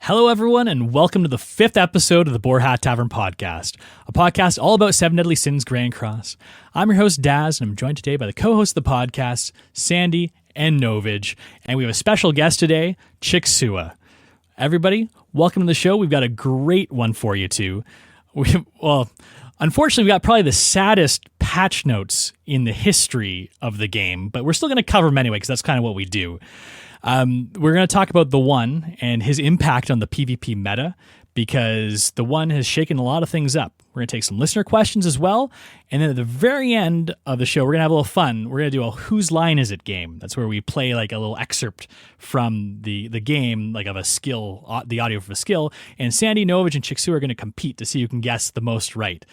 Hello, everyone, and welcome to the 5th episode of the Boar Hat Tavern Podcast, a podcast all about Seven Deadly Sins Grand Cross. I'm your host, Daz, and I'm joined today by the co-host of the podcast, Sandyy and Novage, and we have a special guest today, Chiksua. Everybody, welcome to the show. We've got a great one for you, too. Unfortunately, we got probably the saddest patch notes in the history of the game, but we're still going to cover them anyway, because that's kind of what we do. We're going to talk about the One and his impact on the PvP meta, because the One has shaken a lot of things up. We're going to take some listener questions as well, and then at the very end of the show, we're going to have a little fun. We're going to do a Whose Line Is It game. That's where we play like a little excerpt from the game, like of a skill, the audio of a skill, and Sandyy, Novage, and Chiksua are going to compete to see who can guess the most right.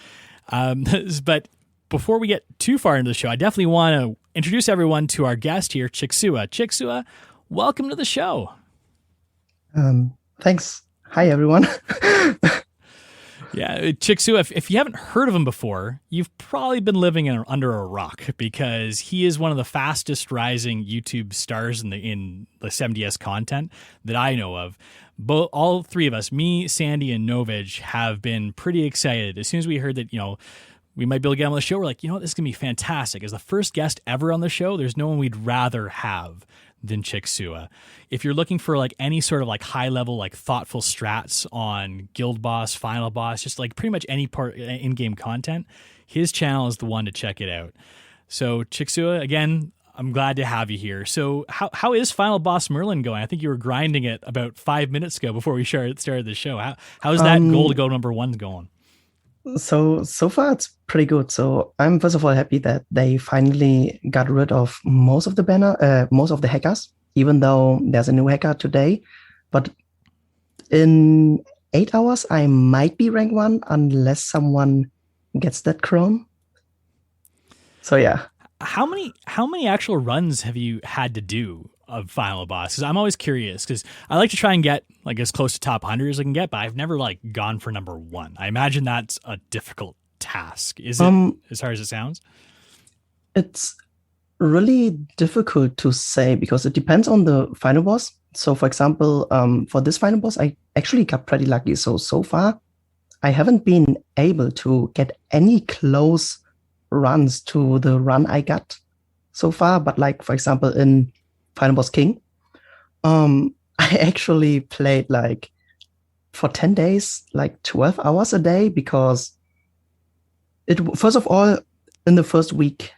But before we get too far into the show, I definitely want to introduce everyone to our guest here, Chiksua. Chiksua, welcome to the show. Thanks. Hi, everyone. Yeah, Chiksua, if you haven't heard of him before, you've probably been living under a rock, because he is one of the fastest rising YouTube stars in the 7DS content that I know of. All three of us, me, Sandyy, and Novage, have been pretty excited. As soon as we heard that, we might be able to get him on the show, we're like, this is going to be fantastic. As the first guest ever on the show, there's no one we'd rather have than Chiksua. If you're looking for like any sort of like high level, like thoughtful strats on guild boss, final boss, just like pretty much any part in-game content, his channel is the one to check it out. So Chiksua, again, I'm glad to have you here. So how is Final Boss Merlin going? I think you were grinding it about 5 minutes ago before we started the show. How's that goal to go number one going? So far it's pretty good. So I'm first of all happy that they finally got rid of most of the hackers, even though there's a new hacker today. But in 8 hours, I might be rank 1 unless someone gets that crown. So yeah. How many actual runs have you had to do of Final Boss? Because I'm always curious, because I like to try and get like as close to top 100 as I can get, but I've never like gone for number 1. I imagine that's a difficult task. Is it as hard as it sounds? It's really difficult to say because it depends on the final boss. So for example, for this final boss, I actually got pretty lucky. So far, I haven't been able to get any close runs to the run I got so far. But like, for example, in Final Boss King, I actually played like for 10 days, like 12 hours a day, because first of all, in the first week,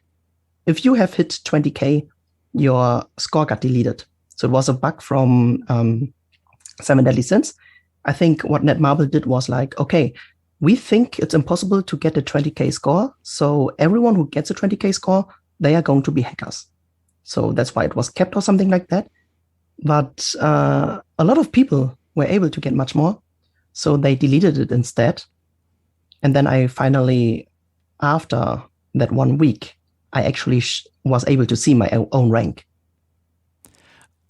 if you have hit 20k, your score got deleted. So it was a bug from 7 Deadly Sins. I think what Netmarble did was like, okay, we think it's impossible to get a 20k score. So everyone who gets a 20k score, they are going to be hackers. So that's why it was kept or something like that. But a lot of people were able to get much more. So they deleted it instead. And then I finally, after that 1 week, I actually was able to see my own rank.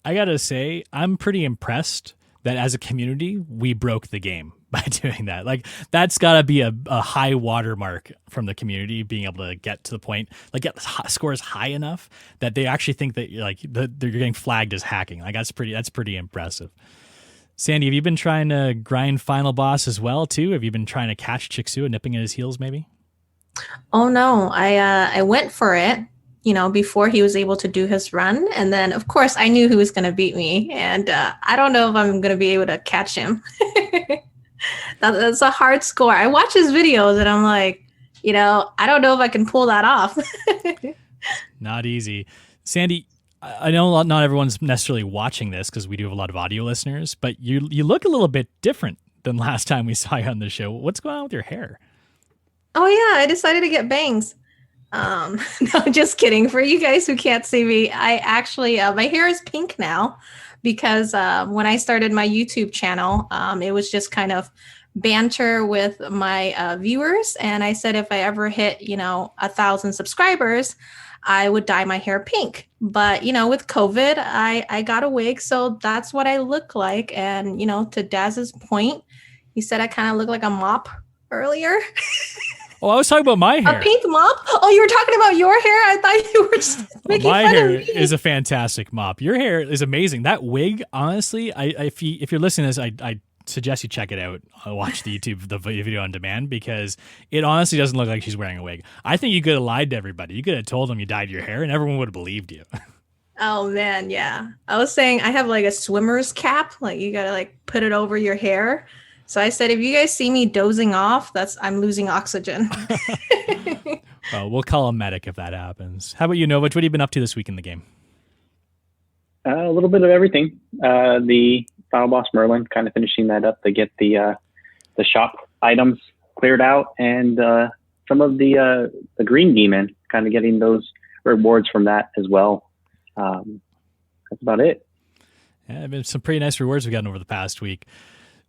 I got to say, I'm pretty impressed that as a community, we broke the game by doing that. Like, that's got to be a high watermark from the community, being able to get to the point, like get scores high enough that they actually think that you're getting flagged as hacking. Like, that's pretty impressive. Sandyy, have you been trying to grind Final Boss as well too? Have you been trying to catch Chiksua nipping at his heels maybe? Oh no, I went for it, before he was able to do his run. And then of course I knew who was going to beat me, and I don't know if I'm going to be able to catch him. That's a hard score. I watch his videos and I'm like, I don't know if I can pull that off. Not easy. Sandyy, I know not everyone's necessarily watching this because we do have a lot of audio listeners, but you look a little bit different than last time we saw you on the show. What's going on with your hair? Oh yeah, I decided to get bangs. No, just kidding. For you guys who can't see me, I actually, my hair is pink now because when I started my YouTube channel, it was just kind of banter with my viewers. And I said, if I ever hit, 1,000 subscribers, I would dye my hair pink. But, with COVID, I got a wig. So that's what I look like. And, to Daz's point, he said I kind of look like a mop earlier. Oh, I was talking about my hair. A pink mop? Oh, you were talking about your hair? I thought you were just making my fun hair of me. is a fantastic mop. Your hair is amazing. That wig, honestly, if you're listening to this, suggest you check it out. Watch the video on demand, because it honestly doesn't look like she's wearing a wig. I think you could have lied to everybody. You could have told them you dyed your hair and everyone would have believed you. Oh man, yeah. I was saying I have like a swimmer's cap, like you gotta like put it over your hair. So I said, if you guys see me dozing off, I'm losing oxygen. Well, we'll call a medic if that happens. How about you, Novage? What have you been up to this week in the game? A little bit of everything. The Final Boss Merlin, kind of finishing that up to get the shop items cleared out, and some of the Green Demon, kind of getting those rewards from that as well. That's about it. Yeah, been some pretty nice rewards we've gotten over the past week.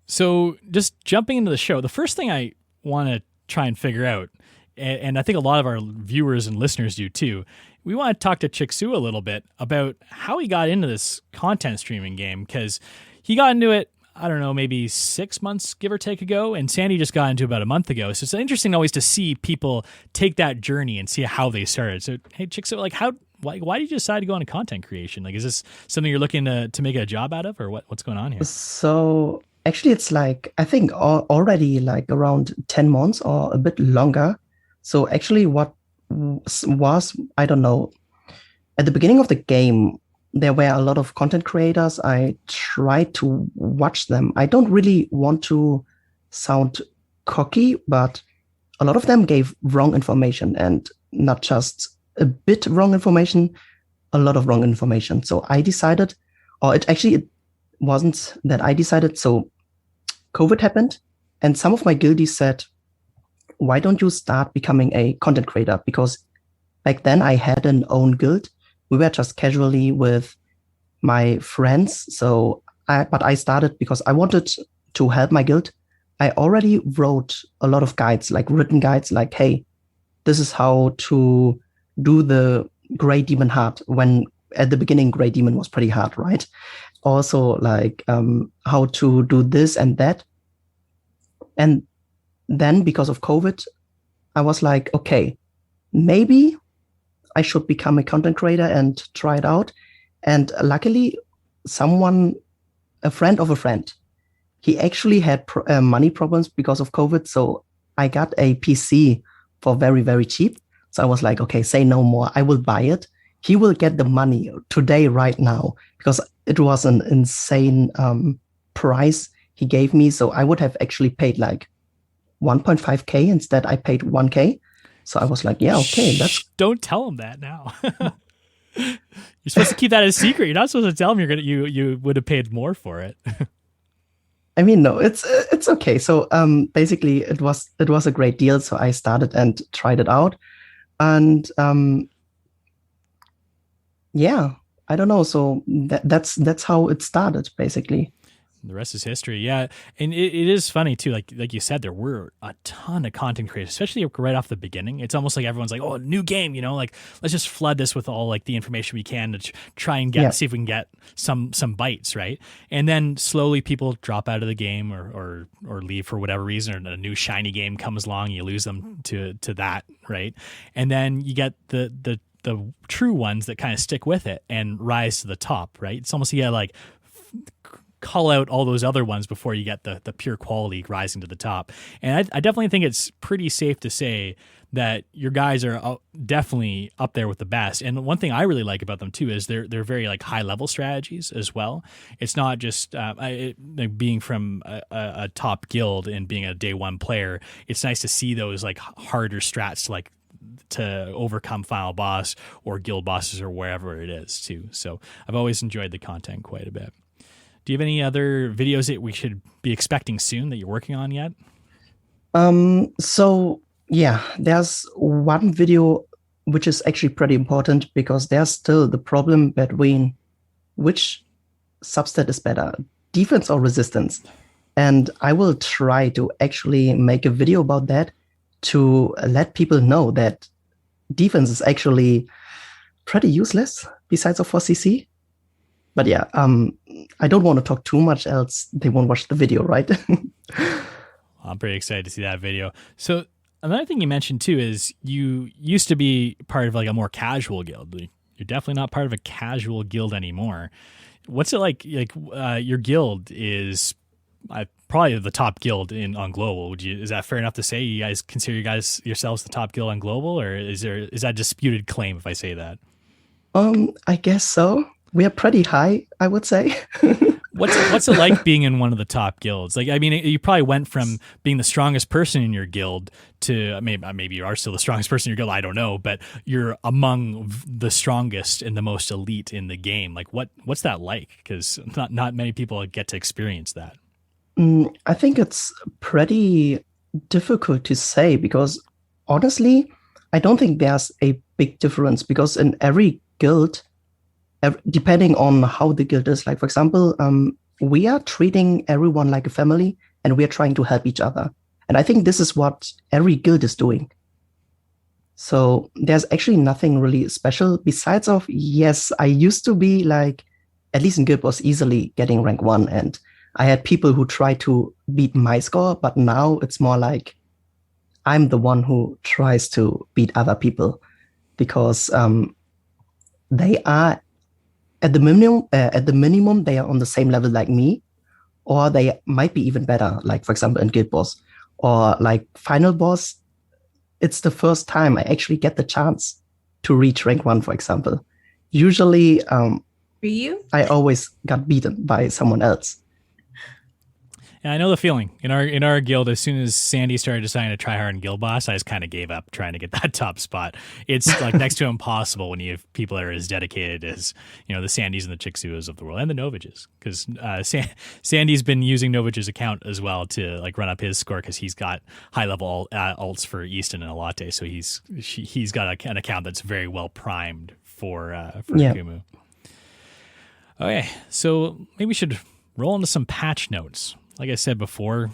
So just jumping into the show, the first thing I want to try and figure out, and I think a lot of our viewers and listeners do too, we want to talk to Chiksua a little bit about how he got into this content streaming game, because he got into it, I don't know, maybe 6 months, give or take, ago, and Sandy just got into it about a month ago. So it's interesting always to see people take that journey and see how they started. So, hey, Chiksua, like why did you decide to go into content creation? Like, is this something you're looking to make a job out of, or what's going on here? So actually, it's like, I think already like around 10 months or a bit longer. So actually what was, I don't know, at the beginning of the game, there were a lot of content creators. I tried to watch them. I don't really want to sound cocky, but a lot of them gave wrong information, and not just a bit wrong information, a lot of wrong information. So I decided, or it wasn't that I decided. So COVID happened, and some of my guildies said, why don't you start becoming a content creator? Because back then I had an own guild. We were just casually with my friends. But I started because I wanted to help my guild. I already wrote a lot of guides, like written guides, like, hey, this is how to do the Grey Demon Heart, when at the beginning Grey Demon was pretty hard, right? Also like how to do this and that. And then because of COVID, I was like, okay, maybe I should become a content creator and try it out. And luckily, a friend of a friend, he actually had money problems because of COVID. So I got a PC for very, very cheap. So I was like, okay, say no more. I will buy it. He will get the money today, right now, because it was an insane price he gave me. So I would have actually paid like 1.5K. Instead, I paid 1K. So I was like, yeah, okay. Don't tell him that now. You're supposed to keep that a secret. You're not supposed to tell him you would have paid more for it. I mean, no, it's okay. So basically, it was a great deal. So I started and tried it out, and yeah, I don't know. So that's how it started, basically. The rest is history. Yeah. And it is funny too. Like you said, there were a ton of content creators, especially right off the beginning. It's almost like everyone's like, oh, new game, like let's just flood this with all like the information we can to try and see if we can get some bites. Right. And then slowly people drop out of the game or leave for whatever reason, or a new shiny game comes along, you lose them to that. Right. And then you get the true ones that kind of stick with it and rise to the top. Right. It's almost, like, call out all those other ones before you get the pure quality rising to the top. And I definitely think it's pretty safe to say that your guys are definitely up there with the best. And one thing I really like about them too is they're very like high level strategies as well. It's not just being from a top guild and being a day one player. It's nice to see those like harder strats to overcome final boss or guild bosses or wherever it is too. So I've always enjoyed the content quite a bit. Do you have any other videos that we should be expecting soon that you're working on yet? So yeah, there's one video which is actually pretty important, because there's still the problem between which substat is better, defense or resistance. And I will try to actually make a video about that to let people know that defense is actually pretty useless besides of 4cc. But yeah, I don't want to talk too much, else they won't watch the video, right? I'm pretty excited to see that video. So another thing you mentioned too is you used to be part of like a more casual guild. You're definitely not part of a casual guild anymore. What's it like? Your guild is probably the top guild on global. Is that fair enough to say? You guys consider yourselves the top guild on global, or is that a disputed claim if I say that? I guess so. We are pretty high, I would say. What's it like being in one of the top guilds? Like, I mean, you probably went from being the strongest person in your guild to maybe you are still the strongest person in your guild. I don't know, but you're among the strongest and the most elite in the game. Like, what's that like? Because not many people get to experience that. I think it's pretty difficult to say because honestly, I don't think there's a big difference because in every guild, depending on how the guild is, like for example, we are treating everyone like a family and we are trying to help each other. And I think this is what every guild is doing. So there's actually nothing really special besides of, yes, I used to be like, at least in Guild Wars, easily getting rank 1. And I had people who try to beat my score, but now it's more like I'm the one who tries to beat other people because they are at the minimum, they are on the same level like me, or they might be even better, like for example in Guild Wars. Or like Final Boss, it's the first time I actually get the chance to reach rank 1, for example. Usually, I always got beaten by someone else. Yeah, I know the feeling. In our guild, as soon as Sandyy started deciding to try hard in Guild Boss, I just kind of gave up trying to get that top spot. It's like next to impossible when you have people that are as dedicated as the Sandyys and the Chiksuas of the world and the Novages. Because Sandy's been using Novage's account as well to like run up his score because he's got high level alts for Easton and Alate, so he's got an account that's very well primed for Kumu. Okay, so maybe we should roll into some patch notes. Like I said before,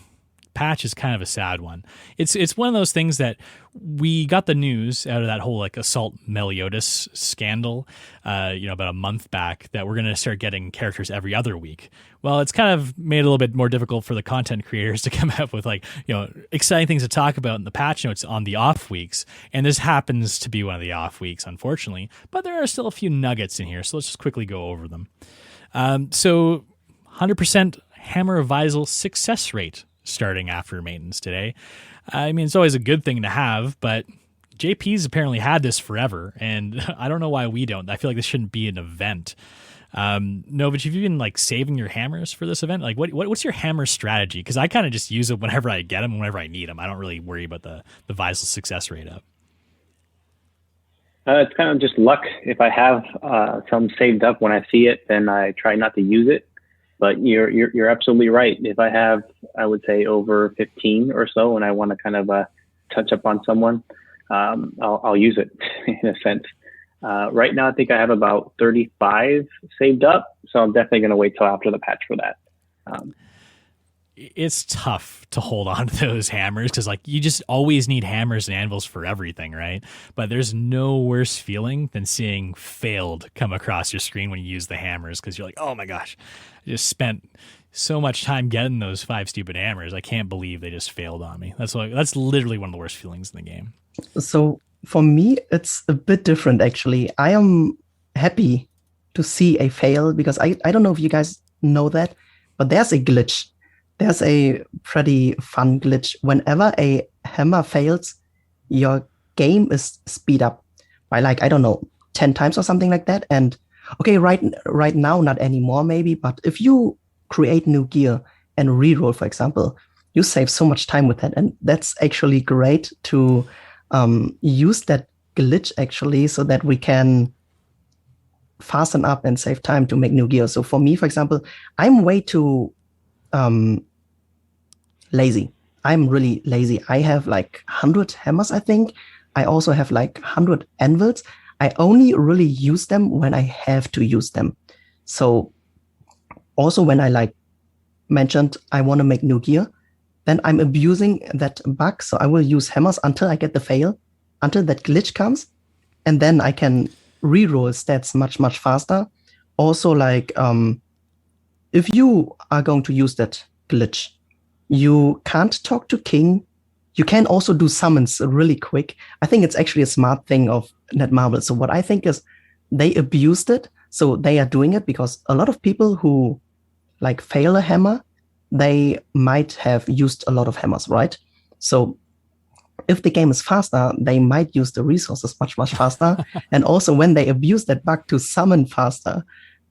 patch is kind of a sad one. It's one of those things that we got the news out of that whole like Assault Meliodas scandal, about a month back that we're going to start getting characters every other week. Well, it's kind of made it a little bit more difficult for the content creators to come up with exciting things to talk about in the patch notes on the off weeks. And this happens to be one of the off weeks, unfortunately, but there are still a few nuggets in here. So let's just quickly go over them. So 100% Hammer Visal success rate starting after maintenance today. I mean, it's always a good thing to have, but JP's apparently had this forever, and I don't know why we don't. I feel like this shouldn't be an event. Novage, have you been like saving your hammers for this event? Like, what's your hammer strategy? Because I kind of just use it whenever I get them, whenever I need them. I don't really worry about the Visal success rate up. It's kind of just luck. If I have some saved up when I see it, then I try not to use it. But you're absolutely right. If I have, I would say over 15 or so, and I want to kind of touch up on someone, I'll use it in a sense. Right now, I think I have about 35 saved up, so I'm definitely going to wait till after the patch for that. It's tough to hold on to those hammers because like you just always need hammers and anvils for everything, right? But there's no worse feeling than seeing failed come across your screen when you use the hammers because you're like, oh my gosh, I just spent so much time getting those 5 stupid hammers. I can't believe they just failed on me. That's literally one of the worst feelings in the game. So for me, it's a bit different actually. I am happy to see a fail because I don't know if you guys know that, but there's a glitch. There's a pretty fun glitch. Whenever a hammer fails, your game is speed up by like, I don't know, 10 times or something like that. And okay, right now, not anymore maybe, but if you create new gear and reroll, for example, you save so much time with that. And that's actually great to use that glitch actually so that we can fasten up and save time to make new gear. So for me, for example, I'm way too lazy. I'm really lazy. I have like 100 hammers, I think. I also have like 100 anvils. I only really use them when I have to use them. So also when I like mentioned I want to make new gear, then I'm abusing that bug. So I will use hammers until I get the fail, until that glitch comes, and then I can reroll stats much, much faster. Also like if you are going to use that glitch, you can't talk to King. You can also do summons really quick. I think it's actually a smart thing of Netmarble. So what I think is they abused it. So they are doing it because a lot of people who like fail a hammer, they might have used a lot of hammers, right? So if the game is faster, they might use the resources much, much faster. And also when they abuse that bug to summon faster,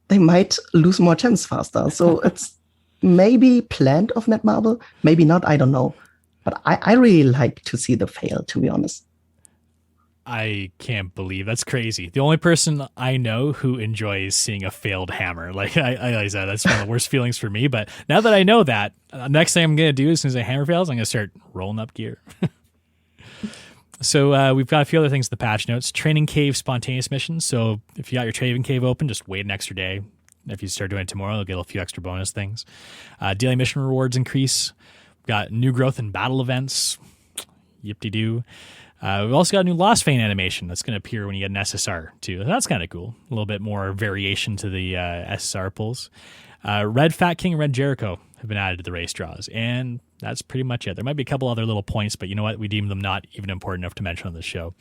they might lose more gems faster. So it's maybe planned of Netmarble, maybe not, I don't know. But I really like to see the fail, to be honest. I can't believe that's crazy. The only person I know who enjoys seeing a failed hammer, like I said, that's one of the worst feelings for me. But now that I know that, next thing I'm going to do as soon as a hammer fails, I'm going to start rolling up gear. So we've got a few other things in the patch notes. Training cave spontaneous missions. So if you got your training cave open, just wait an extra day. If you start doing it tomorrow, you'll get a few extra bonus things. Daily mission rewards increase. We've got new growth in battle events. Yip-de-doo. We've also got a new Lost Vein animation that's going to appear when you get an SSR too. That's kind of cool. A little bit more variation to the SSR pulls. Red Fat King and Red Jericho have been added to the race draws, and that's pretty much it. There might be a couple other little points, but you know what? We deem them not even important enough to mention on this show.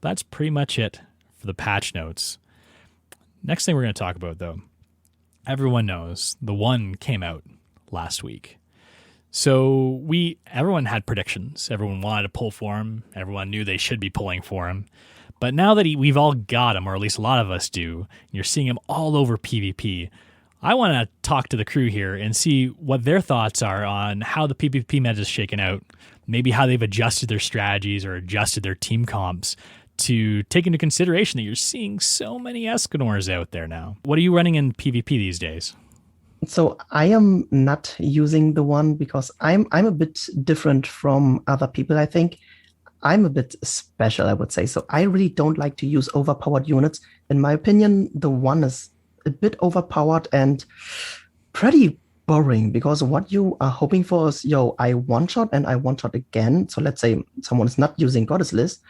That's pretty much it for the patch notes. Next thing we're going to talk about, though, everyone knows the One came out last week. So everyone had predictions. Everyone wanted to pull for him. Everyone knew they should be pulling for him. But now that we've all got him, or at least a lot of us do, and you're seeing him all over PvP, I want to talk to the crew here and see what their thoughts are on how the PvP meta is shaken out, maybe how they've adjusted their strategies or adjusted their team comps to take into consideration that you're seeing so many Escanors out there now. What are you running in PvP these days? So I am not using the One because I'm a bit different from other people, I think. I'm a bit special, I would say. So I really don't like to use overpowered units. In my opinion, the One is a bit overpowered and pretty boring because what you are hoping for is, I one-shot and I one-shot again. So let's say someone is not using Goddess List,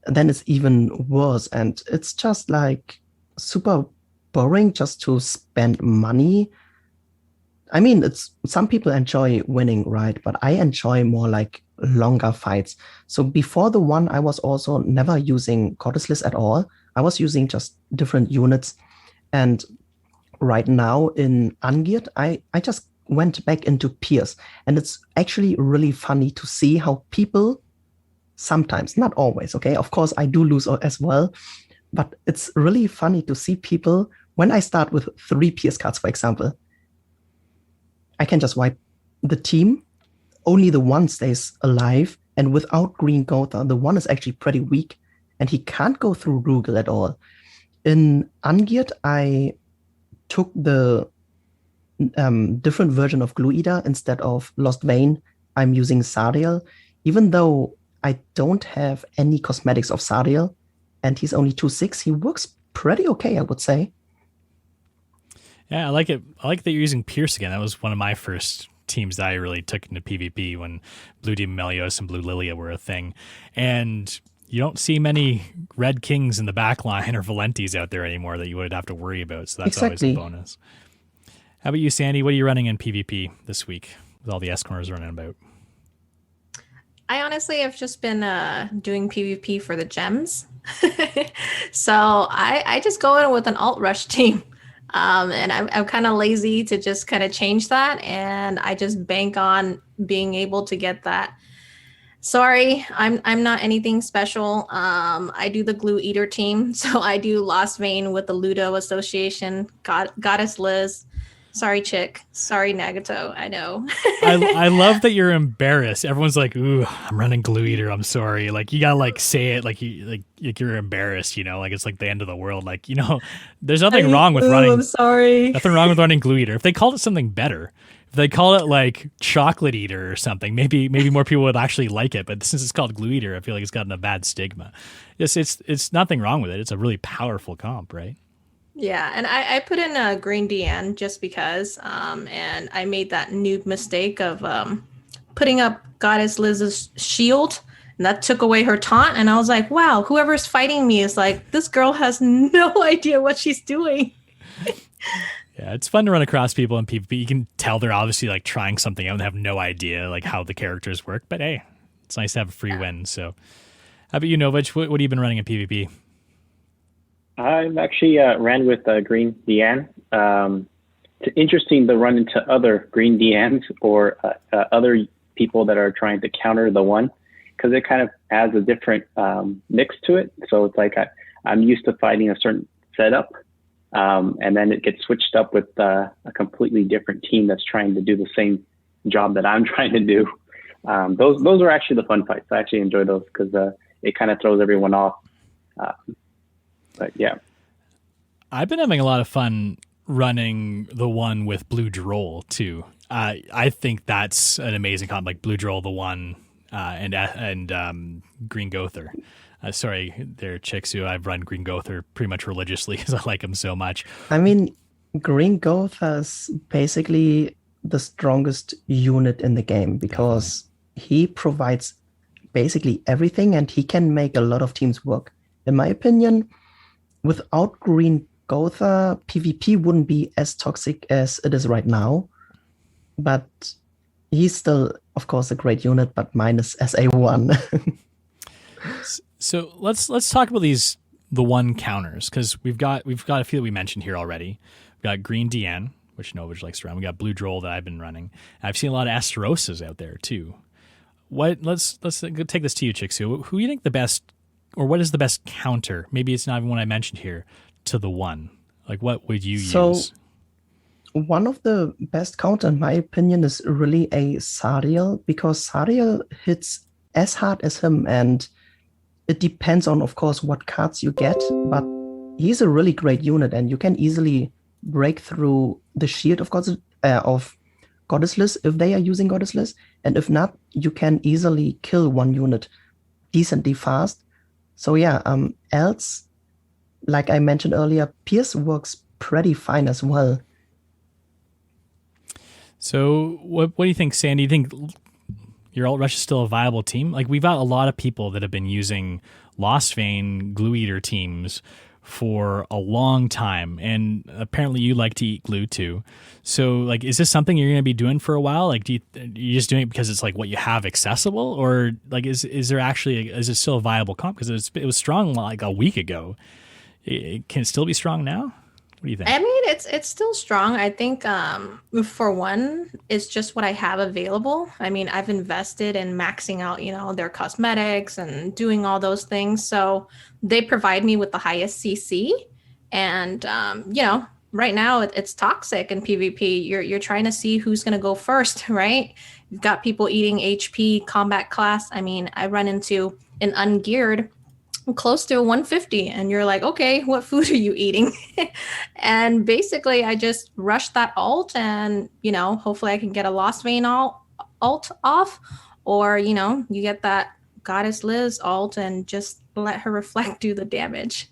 then it's even worse. And it's just like super boring just to spend money. I mean, some people enjoy winning, right? But I enjoy more like longer fights. So before the One, I was also never using Goddess List at all. I was using just different units. And right now in Ungeared, I just went back into Pierce. And it's actually really funny to see how people sometimes, not always, okay? Of course, I do lose as well. But it's really funny to see people, when I start with 3 Pierce cards, for example, I can just wipe the team. Only the One stays alive. And without Green Gotha, the One is actually pretty weak. And he can't go through Rugal at all. In Ungeared, I took the different version of Glue Eater instead of Lost Vein. I'm using Sardiel. Even though I don't have any cosmetics of Sardiel, and he's only 2/6, he works pretty okay, I would say. Yeah, I like it. I like that you're using Pierce again. That was one of my first teams that I really took into PvP when Blue Demon Melios and Blue Lilia were a thing. And you don't see many Red Kings in the back line or Valentis out there anymore that you would have to worry about. So that's always a bonus. How about you, Sandy? What are you running in PvP this week with all the Escanors running about? I honestly have just been doing PvP for the gems. So I just go in with an alt rush team. And I'm kind of lazy to just kind of change that. And I just bank on being able to get that. Sorry, I'm not anything special. I do the Glue Eater team. So I do Lost Vein with the Ludo Association, Goddess Liz. Sorry, Chick. Sorry, Nagato. I know. I love that you're embarrassed. Everyone's like, "Ooh, I'm running Glue Eater. I'm sorry." Like you gotta like say it like you're embarrassed. Like it's like the end of the world. Like there's nothing wrong with running. I'm sorry. Nothing wrong with running Glue Eater. If they called it something better, if they call it like Chocolate Eater or something, maybe more people would actually like it. But since it's called Glue Eater, I feel like it's gotten a bad stigma. It's nothing wrong with it. It's a really powerful comp, right? Yeah, and I put in a Green Deanne just because, and I made that noob mistake of putting up Goddess Liz's shield, and that took away her taunt, and I was like, wow, whoever's fighting me is like, this girl has no idea what she's doing. Yeah, it's fun to run across people in PvP. You can tell they're obviously like trying something out and have no idea like how the characters work, but hey, it's nice to have a free win. So how about you, Novage? What have you been running in PvP? I've actually ran with Green Deanne. interesting to run into other green DNs or other people that are trying to counter the one, because it kind of adds a different mix to it. So it's like I'm used to fighting a certain setup, and then it gets switched up with a completely different team that's trying to do the same job that I'm trying to do. Those are actually the fun fights. I actually enjoy those because it kind of throws everyone off. But yeah, I've been having a lot of fun running the one with Blue Droll too. I think that's an amazing comp, like Blue Droll, the one, and Green Gother. Sorry, there, Chiksua. I've run Green Gother pretty much religiously because I like him so much. I mean, Green Gother's basically the strongest unit in the game because he provides basically everything and he can make a lot of teams work. In my opinion, without Green Gother, PvP wouldn't be as toxic as it is right now. But he's still, of course, a great unit, but minus SA1. So let's talk about the one counters, because we've got a few that we mentioned here already. We've got Green DN, which Novage likes to run. We got Blue Droll that I've been running. I've seen a lot of Asterosas out there too. Let's take this to you, Chiksua. Who do you think the best, or what is the best counter? Maybe it's not even one I mentioned here, to the one. Like, what would you use? One of the best counter, in my opinion, is really a Sariel, because Sariel hits as hard as him, and it depends on, of course, what cards you get, but he's a really great unit, and you can easily break through the shield of Goddessless if they are using Goddessless, and if not, you can easily kill one unit decently fast. So yeah, else, like I mentioned earlier, Pierce works pretty fine as well. So what do you think, Sandy? Do you think your Alt Rush is still a viable team? Like, we've got a lot of people that have been using Lost Vein Glue Eater teams for a long time, and apparently you like to eat glue too. So, like, is this something you're going to be doing for a while? Like, you're just doing it because it's like what you have accessible, or like is there actually is it still a viable comp? Because it was strong like a week ago. Can it still be strong now? What do you think? I mean, it's still strong. I think for one, it's just what I have available. I mean, I've invested in maxing out, their cosmetics and doing all those things. So they provide me with the highest CC. And, right now it's toxic in PvP. You're trying to see who's going to go first, right? You've got people eating HP, combat class. I mean, I run into an ungeared close to 150, and you're like, okay, what food are you eating? And basically I just rushed that alt, and hopefully I can get a Lost Vein alt off, or you get that Goddess Liz alt and just let her reflect do the damage.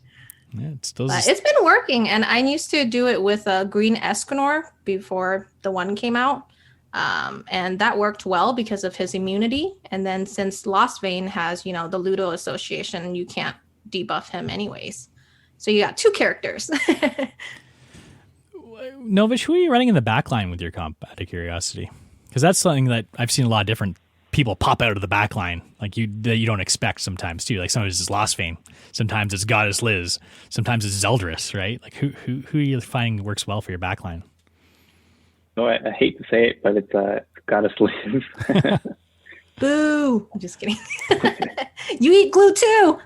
Yeah, it's been working, and I used to do it with a Green Escanor before the one came out. And that worked well because of his immunity. And then since Lost Vein has, the Ludo Association, you can't debuff him anyways. So you got two characters. Novage, who are you running in the backline with your comp, out of curiosity? Because that's something that I've seen a lot of different people pop out of the backline, like that you don't expect sometimes too. Like sometimes it's Lost Vein, sometimes it's Goddess Liz, sometimes it's Zeldris, right? Like who are you finding works well for your backline? No, I hate to say it, but it's Goddess Liz. Boo! I'm just kidding. You eat glue too.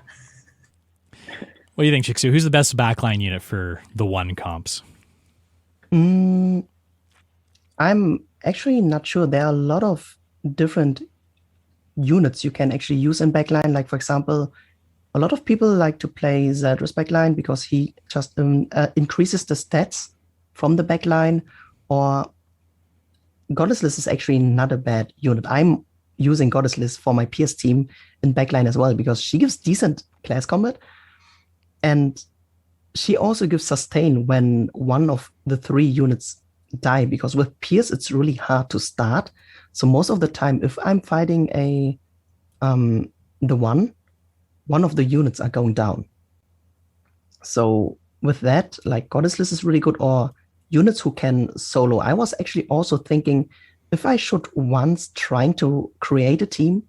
What do you think, Chiksua? Who's the best backline unit for the one comps? I'm actually not sure. There are a lot of different units you can actually use in backline. Like, for example, a lot of people like to play Zeldris backline because he just increases the stats from the backline, or Goddessless is actually not a bad unit. I'm using Goddessless for my PS team in backline as well because she gives decent class combat, and she also gives sustain when one of the three units die, because with Pierce it's really hard to start. So most of the time, if I'm fighting the one of the units are going down. So with that, like, Goddessless is really good, or units who can solo. I was actually also thinking if I should once trying to create a team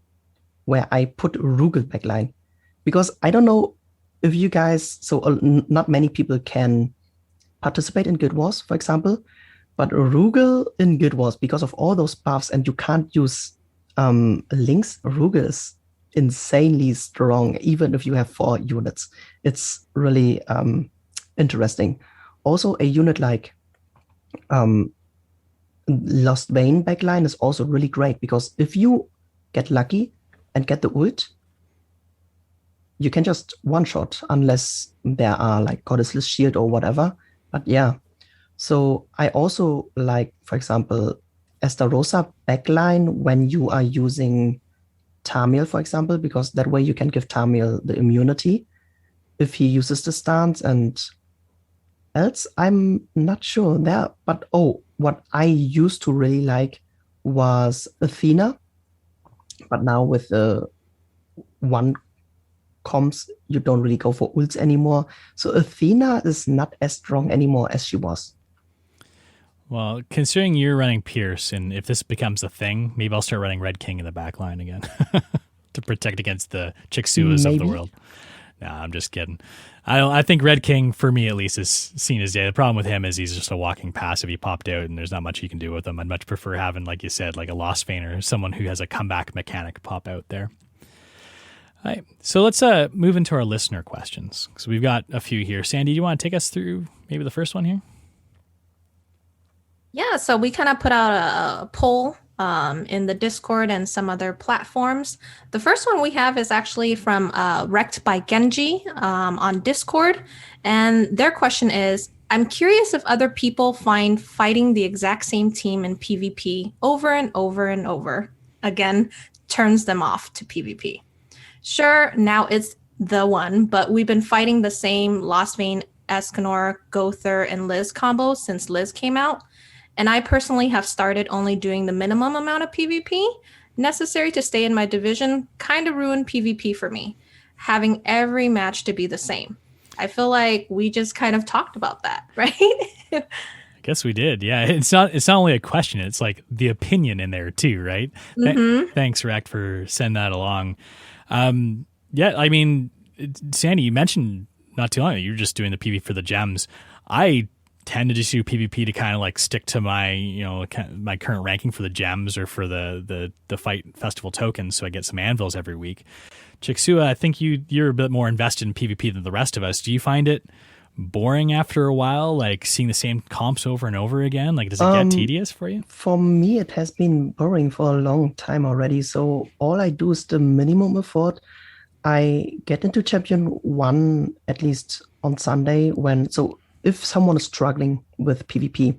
where I put Rugal backline, because I don't know if you guys, not many people can participate in Guild Wars, for example, But Rugal in Guild Wars, because of all those buffs, and you can't use links, Rugal is insanely strong, even if you have 4 units. It's really interesting. Also, a unit like Lost Vein backline is also really great, because if you get lucky and get the ult, you can just one-shot unless there are like Goddessless Shield or whatever. But yeah, so I also like, for example, Estarossa backline when you are using Tamil, for example, because that way you can give Tamil the immunity if he uses the stance, and else I'm not sure there. But what I used to really like was Athena, but now with the one comms, you don't really go for ults anymore. So Athena is not as strong anymore as she was. Well, considering you're running Pierce, and if this becomes a thing, maybe I'll start running Red King in the back line again to protect against the Chiksuas of the world. Nah, I'm just kidding. I think Red King, for me at least, is seen as dead. The problem with him is he's just a walking passive. He popped out, and there's not much you can do with him. I'd much prefer having, like you said, like a Lost Vein or someone who has a comeback mechanic pop out there. All right, so let's move into our listener questions. So we've got a few here. Sandy, do you want to take us through maybe the first one here? Yeah, so we kind of put out a poll in the Discord and some other platforms. The first one we have is actually from Wrecked by Genji on Discord. And their question is, I'm curious if other people find fighting the exact same team in PvP over and over and over again turns them off to PvP. Sure, now it's the one, but we've been fighting the same Lost Vein, Escanor, Gother, and Liz combo since Liz came out. And I personally have started only doing the minimum amount of PvP necessary to stay in my division. Kind of ruined PvP for me, having every match to be the same. I feel like we just kind of talked about that, right? I guess we did. Yeah, it's not only a question, it's like the opinion in there too, right? Mm-hmm. Thanks, Rec, for sending that along. Yeah, I mean, Sandy, you mentioned not too long ago, you're just doing the PvP for the gems. I tend to just do PvP to kind of like stick to my, my current ranking for the gems or for the fight festival tokens, so I get some anvils every week. Chiksua, I think you're a bit more invested in PvP than the rest of us. Do you find it boring after a while, like seeing the same comps over and over again? Like, does it get tedious for you? For me, it has been boring for a long time already. So all I do is the minimum effort. I get into Champion 1 at least on Sunday if someone is struggling with PvP.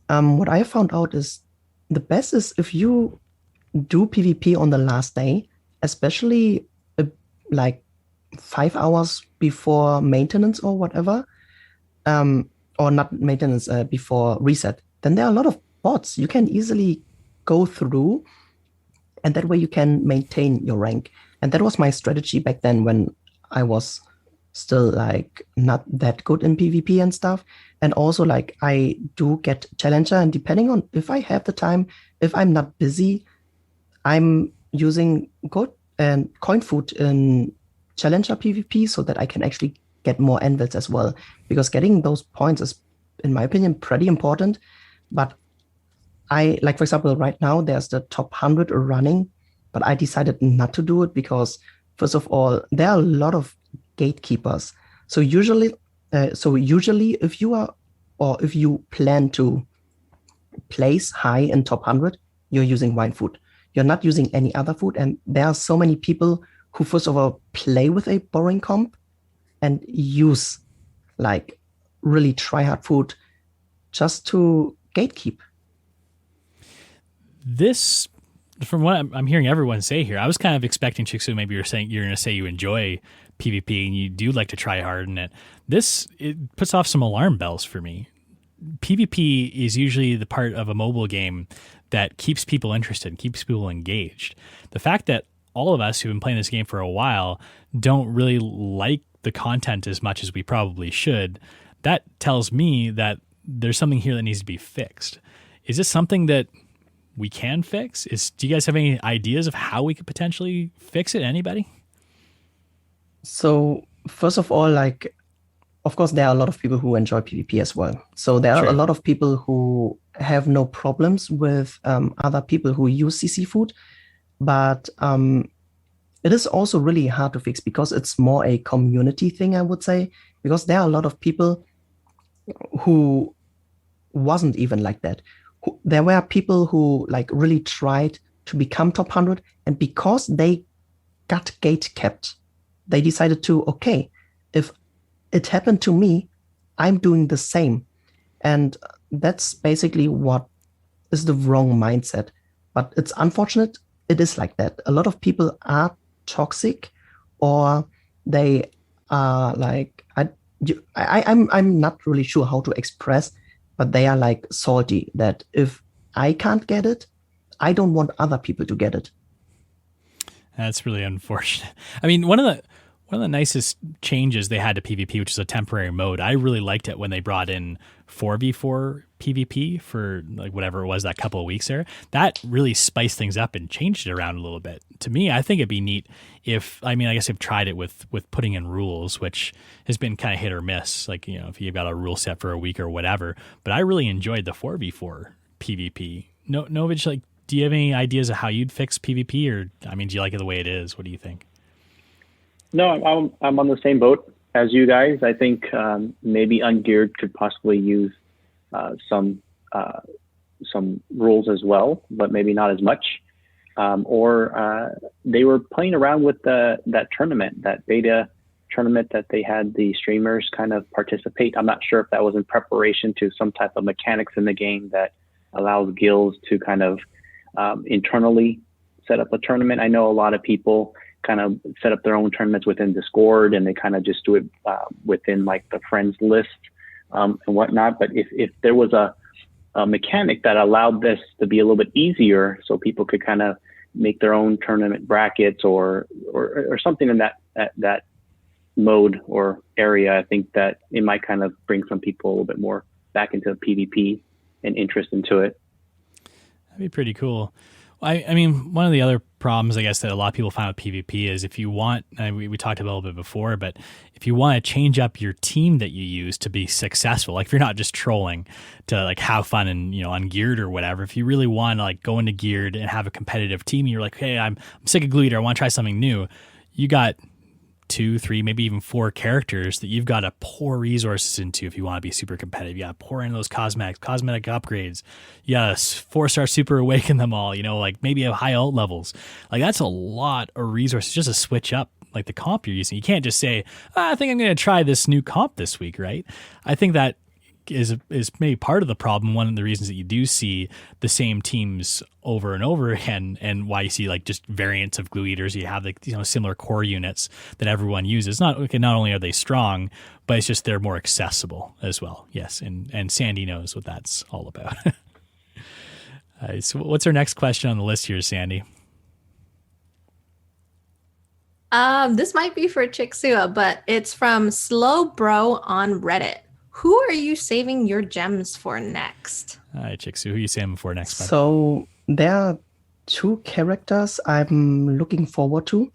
What I found out is the best is if you do PvP on the last day, especially like 5 hours before maintenance or whatever, or not maintenance, before reset, then there are a lot of bots you can easily go through, and that way you can maintain your rank. And that was my strategy back then when I was still like not that good in PvP and stuff. And also like I do get challenger, and depending on if I have the time, if I'm not busy, I'm using gold and coin food in challenger PvP so that I can actually get more anvils as well, because getting those points is, in my opinion, pretty important. But I, like, for example, right now there's the top 100 running, but I decided not to do it because, first of all, there are a lot of gatekeepers. So usually if you plan to place high in top 100, you're using wine food. You're not using any other food. And there are so many people who, first of all, play with a boring comp and use like really try hard food just to gatekeep. This, from what I'm hearing everyone say here, I was kind of expecting, Chiksua, maybe you're going to say you enjoy PvP and you do like to try hard in it. It puts off some alarm bells for me. PvP is usually the part of a mobile game that keeps people interested, keeps people engaged. The fact that all of us who've been playing this game for a while don't really like the content as much as we probably should, that tells me that there's something here that needs to be fixed. Is this something that we can fix? Do you guys have any ideas of how we could potentially fix it? Anybody? So first of all, like of course, there are a lot of people who enjoy PvP as well. So there are a lot of people who have no problems with other people who use CC food, but it is also really hard to fix because it's more a community thing, I would say, because there are a lot of people who wasn't even like that. There were people who like really tried to become top 100, and because they got gate kept, they decided to, okay, if it happened to me, I'm doing the same. And that's basically what is the wrong mindset. But it's unfortunate. It is like that. A lot of people are toxic, or they are like, I'm not really sure how to express, but they are like salty that if I can't get it, I don't want other people to get it. That's really unfortunate. I mean, one of the nicest changes they had to PvP, which is a temporary mode, I really liked it when they brought in 4v4 PvP for like whatever it was that couple of weeks there. That really spiced things up and changed it around a little bit. To me, I think it'd be neat if, I mean, I guess I've tried it with putting in rules, which has been kind of hit or miss. Like, you know, if you've got a rule set for a week or whatever, but I really enjoyed the 4v4 PvP. Novage, like, do you have any ideas of how you'd fix PvP, or, I mean, do you like it the way it is? What do you think? No, I'm on the same boat as you guys. I think maybe Ungeared could possibly use some rules as well, but maybe not as much. Or they were playing around with that tournament, that beta tournament that they had the streamers kind of participate. I'm not sure if that was in preparation to some type of mechanics in the game that allows guilds to kind of internally set up a tournament. I know a lot of people kind of set up their own tournaments within Discord, and they kind of just do it within like the friends list and whatnot. But if there was a mechanic that allowed this to be a little bit easier, so people could kind of make their own tournament brackets or something in that mode or area, I think that it might kind of bring some people a little bit more back into PvP and interest into it. That'd be pretty cool. I mean, one of the other problems, I guess, that a lot of people find with PvP is if you want, we talked about it a little bit before, but if you want to change up your team that you use to be successful, like if you're not just trolling to like have fun and, you know, on Geared or whatever, if you really want to like go into Geared and have a competitive team, and you're like, hey, I'm sick of Glue Eater, I want to try something new. You got 2, 3, maybe even 4 characters that you've got to pour resources into if you want to be super competitive. You got to pour in those cosmetic upgrades. You got to 4-star super awaken them all, you know, like maybe have high ult levels. Like that's a lot of resources just to switch up like the comp you're using. You can't just say, I think I'm going to try this new comp this week, right? I think that is maybe part of the problem. One of the reasons that you do see the same teams over and over again, and why you see like just variants of Glue Eaters. You have like, you know, similar core units that everyone uses. Not only are they strong, but it's just they're more accessible as well. Yes, and Sandy knows what that's all about. So what's our next question on the list here, Sandy? This might be for Chiksua, but it's from Slow Bro on Reddit. Who are you saving your gems for next? All right, Chiksua, who are you saving for next? Bud? So there are 2 characters I'm looking forward to,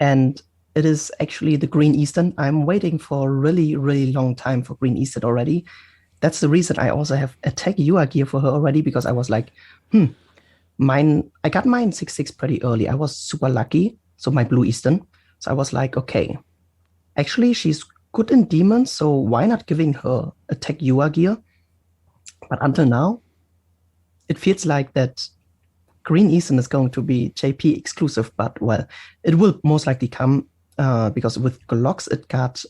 and it is actually the Green Eastern. I'm waiting for a really, really long time for Green Eastern already. That's the reason I also have Attack UR gear for her already, because I was like, I got mine 6/6 pretty early. I was super lucky. So my Blue Eastern. So I was like, okay, actually she's good in demons, so why not giving her Attack UR gear? But until now, it feels like that Green Eastern is going to be JP exclusive, but well, it will most likely come because with Glocks it got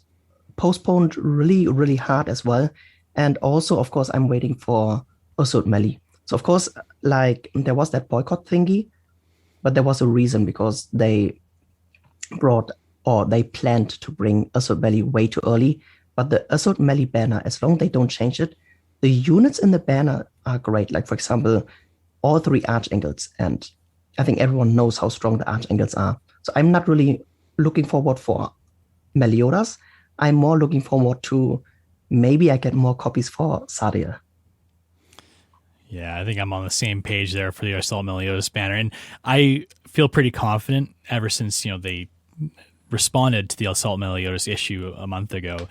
postponed really, really hard as well. And also, of course, I'm waiting for Assault Melee. So of course, like there was that boycott thingy, but there was a reason, because they planned to bring Assault Melee way too early. But the Assault Melee banner, as long as they don't change it, the units in the banner are great. Like, for example, all 3 Archangels. And I think everyone knows how strong the Archangels are. So I'm not really looking forward for Meliodas. I'm more looking forward to maybe I get more copies for Sadia. Yeah, I think I'm on the same page there for the Assault Meliodas banner. And I feel pretty confident ever since, you know, they responded to the Assault Meliodas issue a month ago,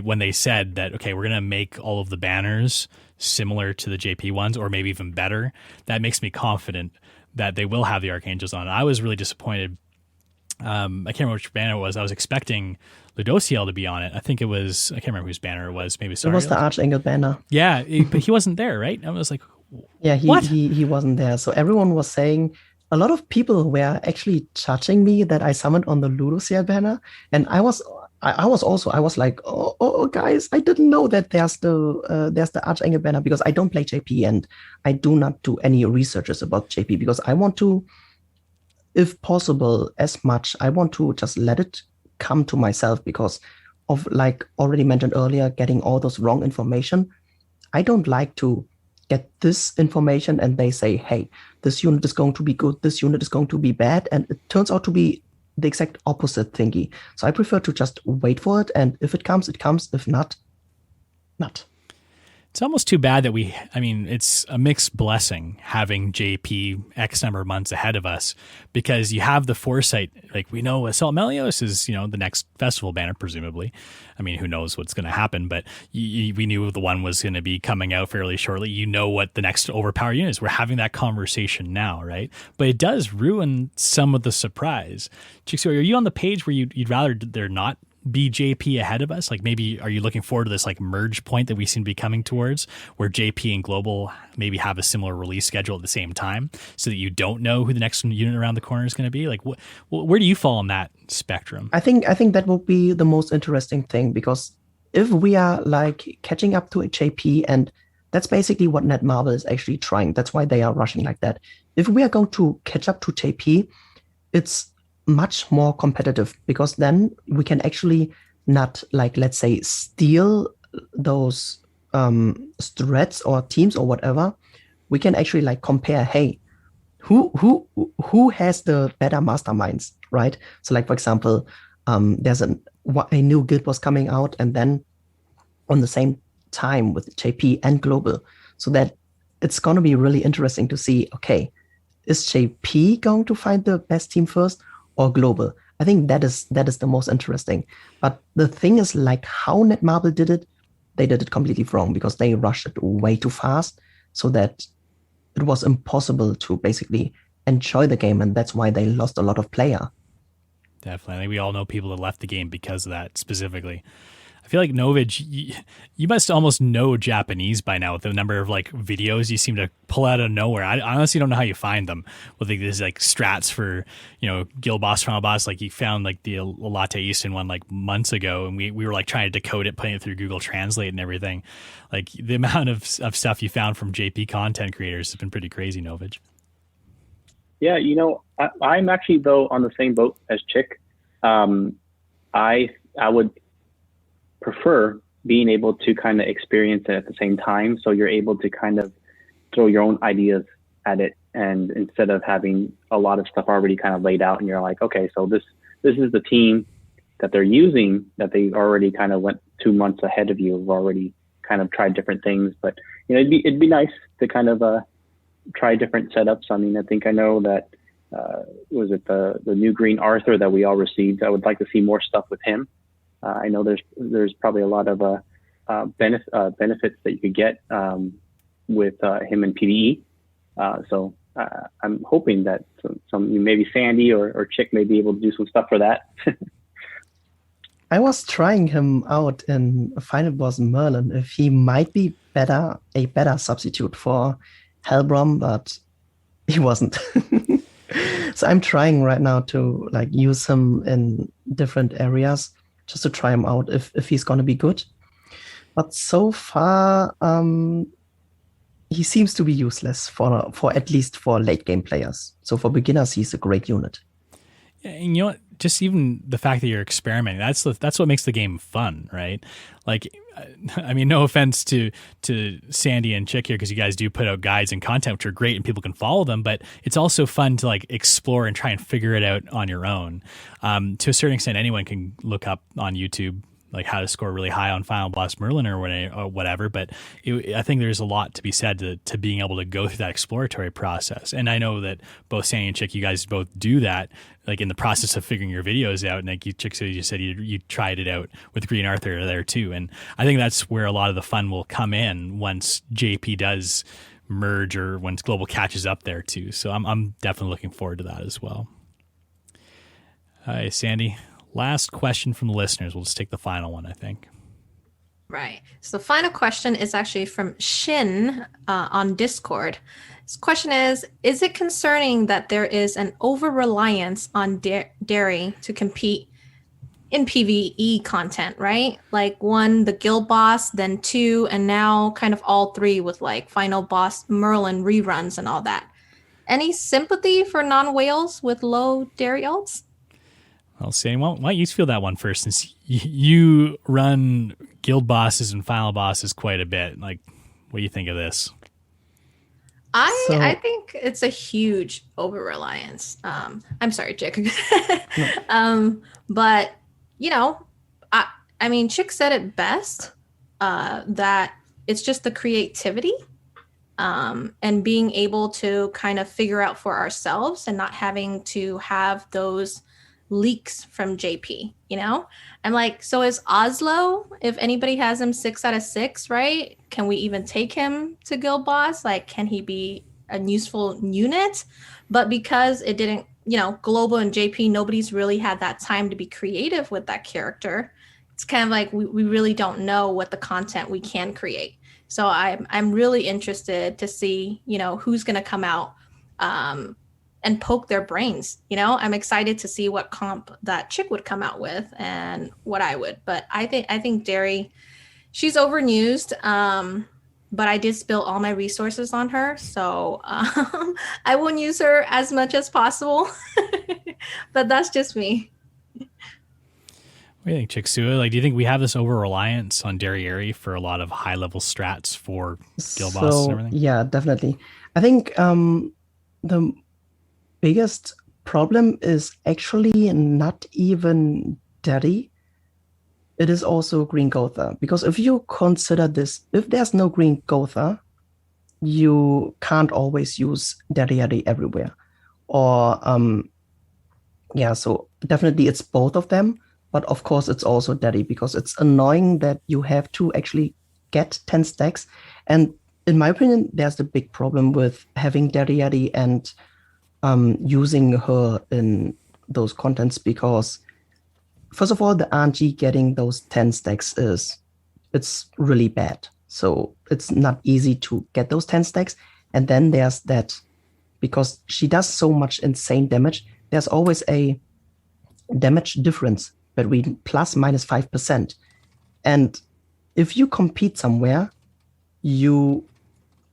when they said that, okay, we're going to make all of the banners similar to the JP ones or maybe even better, that makes me confident that they will have the Archangels on. I was really disappointed. I can't remember which banner it was. I was expecting Ludociel to be on it. I think it was, I can't remember whose banner it was. Maybe It was the Archangel banner. Yeah, but he wasn't there, right? I was like, Yeah, what? he wasn't there. So everyone was saying, a lot of people were actually judging me that I summoned on the Ludociel banner. And I was like, oh, guys, I didn't know that there's the Archangel banner, because I don't play JP and I do not do any researches about JP, because I want to, if possible, as much, I want to just let it come to myself, because of, like already mentioned earlier, getting all those wrong information. I don't like to get this information and they say, hey, this unit is going to be good, this unit is going to be bad, and it turns out to be the exact opposite thingy. So I prefer to just wait for it, and if it comes, it comes. If not, not. It's almost too bad that it's a mixed blessing having JP X number of months ahead of us, because you have the foresight. Like, we know Assault Meliodas is, the next festival banner, presumably. I mean, who knows what's going to happen, but we knew the one was going to be coming out fairly shortly. You know what the next overpower unit is. We're having that conversation now, right? But it does ruin some of the surprise. Chiksua, are you on the page where you'd rather there not be JP ahead of us? Like, maybe are you looking forward to this like merge point that we seem to be coming towards, where JP and Global maybe have a similar release schedule at the same time, so that you don't know who the next unit around the corner is going to be? Like, where do you fall on that spectrum? I think that will be the most interesting thing, because if we are like catching up to a JP, and that's basically what Netmarble is actually trying. That's why they are rushing like that. If we are going to catch up to JP, it's much more competitive, because then we can actually not, like, let's say, steal those threats or teams or whatever. We can actually like compare, hey, who has the better masterminds, right? So like, for example, there's a new guild was coming out, and then on the same time with JP and Global, so that it's going to be really interesting to see, okay, is JP going to find the best team first, or Global? I think that is the most interesting. But the thing is, like, how Netmarble did it, they did it completely wrong, because they rushed it way too fast, so that it was impossible to basically enjoy the game, and that's why they lost a lot of player. Definitely. We all know people that left the game because of that specifically. I feel like Novage, you must almost know Japanese by now with the number of like videos you seem to pull out of nowhere. I honestly don't know how you find them with like these like strats for, guild boss, final boss. Like, you found like the Latte Easton one like months ago, and we were like trying to decode it, putting it through Google Translate and everything. Like, the amount of stuff you found from JP content creators has been pretty crazy, Novage. Yeah, I'm actually, though, on the same boat as Chick. I would prefer being able to kind of experience it at the same time, so you're able to kind of throw your own ideas at it, and instead of having a lot of stuff already kind of laid out, and you're like, okay, so this is the team that they're using, that they already kind of went 2 months ahead of you, have already kind of tried different things. But it'd be nice to kind of try different setups. I mean, I think I know that was it the new green Arthur that we all received. I would like to see more stuff with him. I know there's probably a lot of benefits that you could get with him in PvE. So I'm hoping that some maybe Sandy or Chick may be able to do some stuff for that. I was trying him out in Final Boss Merlin, if he might be a better substitute for Hellbrom, but he wasn't. So I'm trying right now to like use him in different areas, just to try him out if he's going to be good. But so far, he seems to be useless for at least for late game players. So for beginners, he's a great unit. Yeah, and you know what? Just even the fact that you're experimenting, that's what makes the game fun, right? Like, I mean, no offense to Sandy and Chick here, because you guys do put out guides and content, which are great and people can follow them, but it's also fun to like explore and try and figure it out on your own. To a certain extent, anyone can look up on YouTube like how to score really high on Final Boss Merlin or whatever. But I think there's a lot to be said to being able to go through that exploratory process. And I know that both Sandy and Chick, you guys both do that, like in the process of figuring your videos out. And like Chick, so you said you tried it out with Green Arthur there too. And I think that's where a lot of the fun will come in once JP does merge or once Global catches up there too. So I'm definitely looking forward to that as well. Hi, Sandy. Last question from the listeners. We'll just take the final one, I think. Right. So the final question is actually from Shin on Discord. His question is it concerning that there is an over-reliance on dairy to compete in PvE content, right? Like 1, the guild boss, then 2, and now kind of all 3 with like Final Boss Merlin reruns and all that. Any sympathy for non-whales with low dairy alts? Well, Sandy, why don't you feel that one first, since you run guild bosses and final bosses quite a bit. Like, what do you think of this? I think it's a huge over-reliance. I'm sorry, Chick. But, you know, I mean, Chick said it best, that it's just the creativity and being able to kind of figure out for ourselves and not having to have those leaks from JP, you know? I'm like, so is Oslo, if anybody has him 6 out of 6, right? Can we even take him to guild boss? Like, can he be a useful unit? But because it didn't, you know, Global and JP, nobody's really had that time to be creative with that character. It's kind of like we really don't know what the content we can create. So I'm really interested to see, you know, who's going to come out and poke their brains. You know, I'm excited to see what comp that Chick would come out with and what I would. But I think Derry, she's overused. But I did spill all my resources on her, so I won't use her as much as possible. But that's just me. What do you think, Chiksua? Like, do you think we have this over-reliance on Derry for a lot of high-level strats for guild bosses and everything? Yeah, definitely. I think the biggest problem is actually not even Derry. It is also Green Gotha. Because if you consider this, if there's no Green Gotha, you can't always use Derry everywhere. Or, so definitely it's both of them. But of course, it's also Derry, because it's annoying that you have to actually get 10 stacks. And in my opinion, there's the big problem with having Derry and using her in those contents, because first of all, the RNG getting those 10 stacks it's really bad. So it's not easy to get those 10 stacks. And then there's that, because she does so much insane damage, there's always a damage difference between plus minus 5%. And if you compete somewhere, you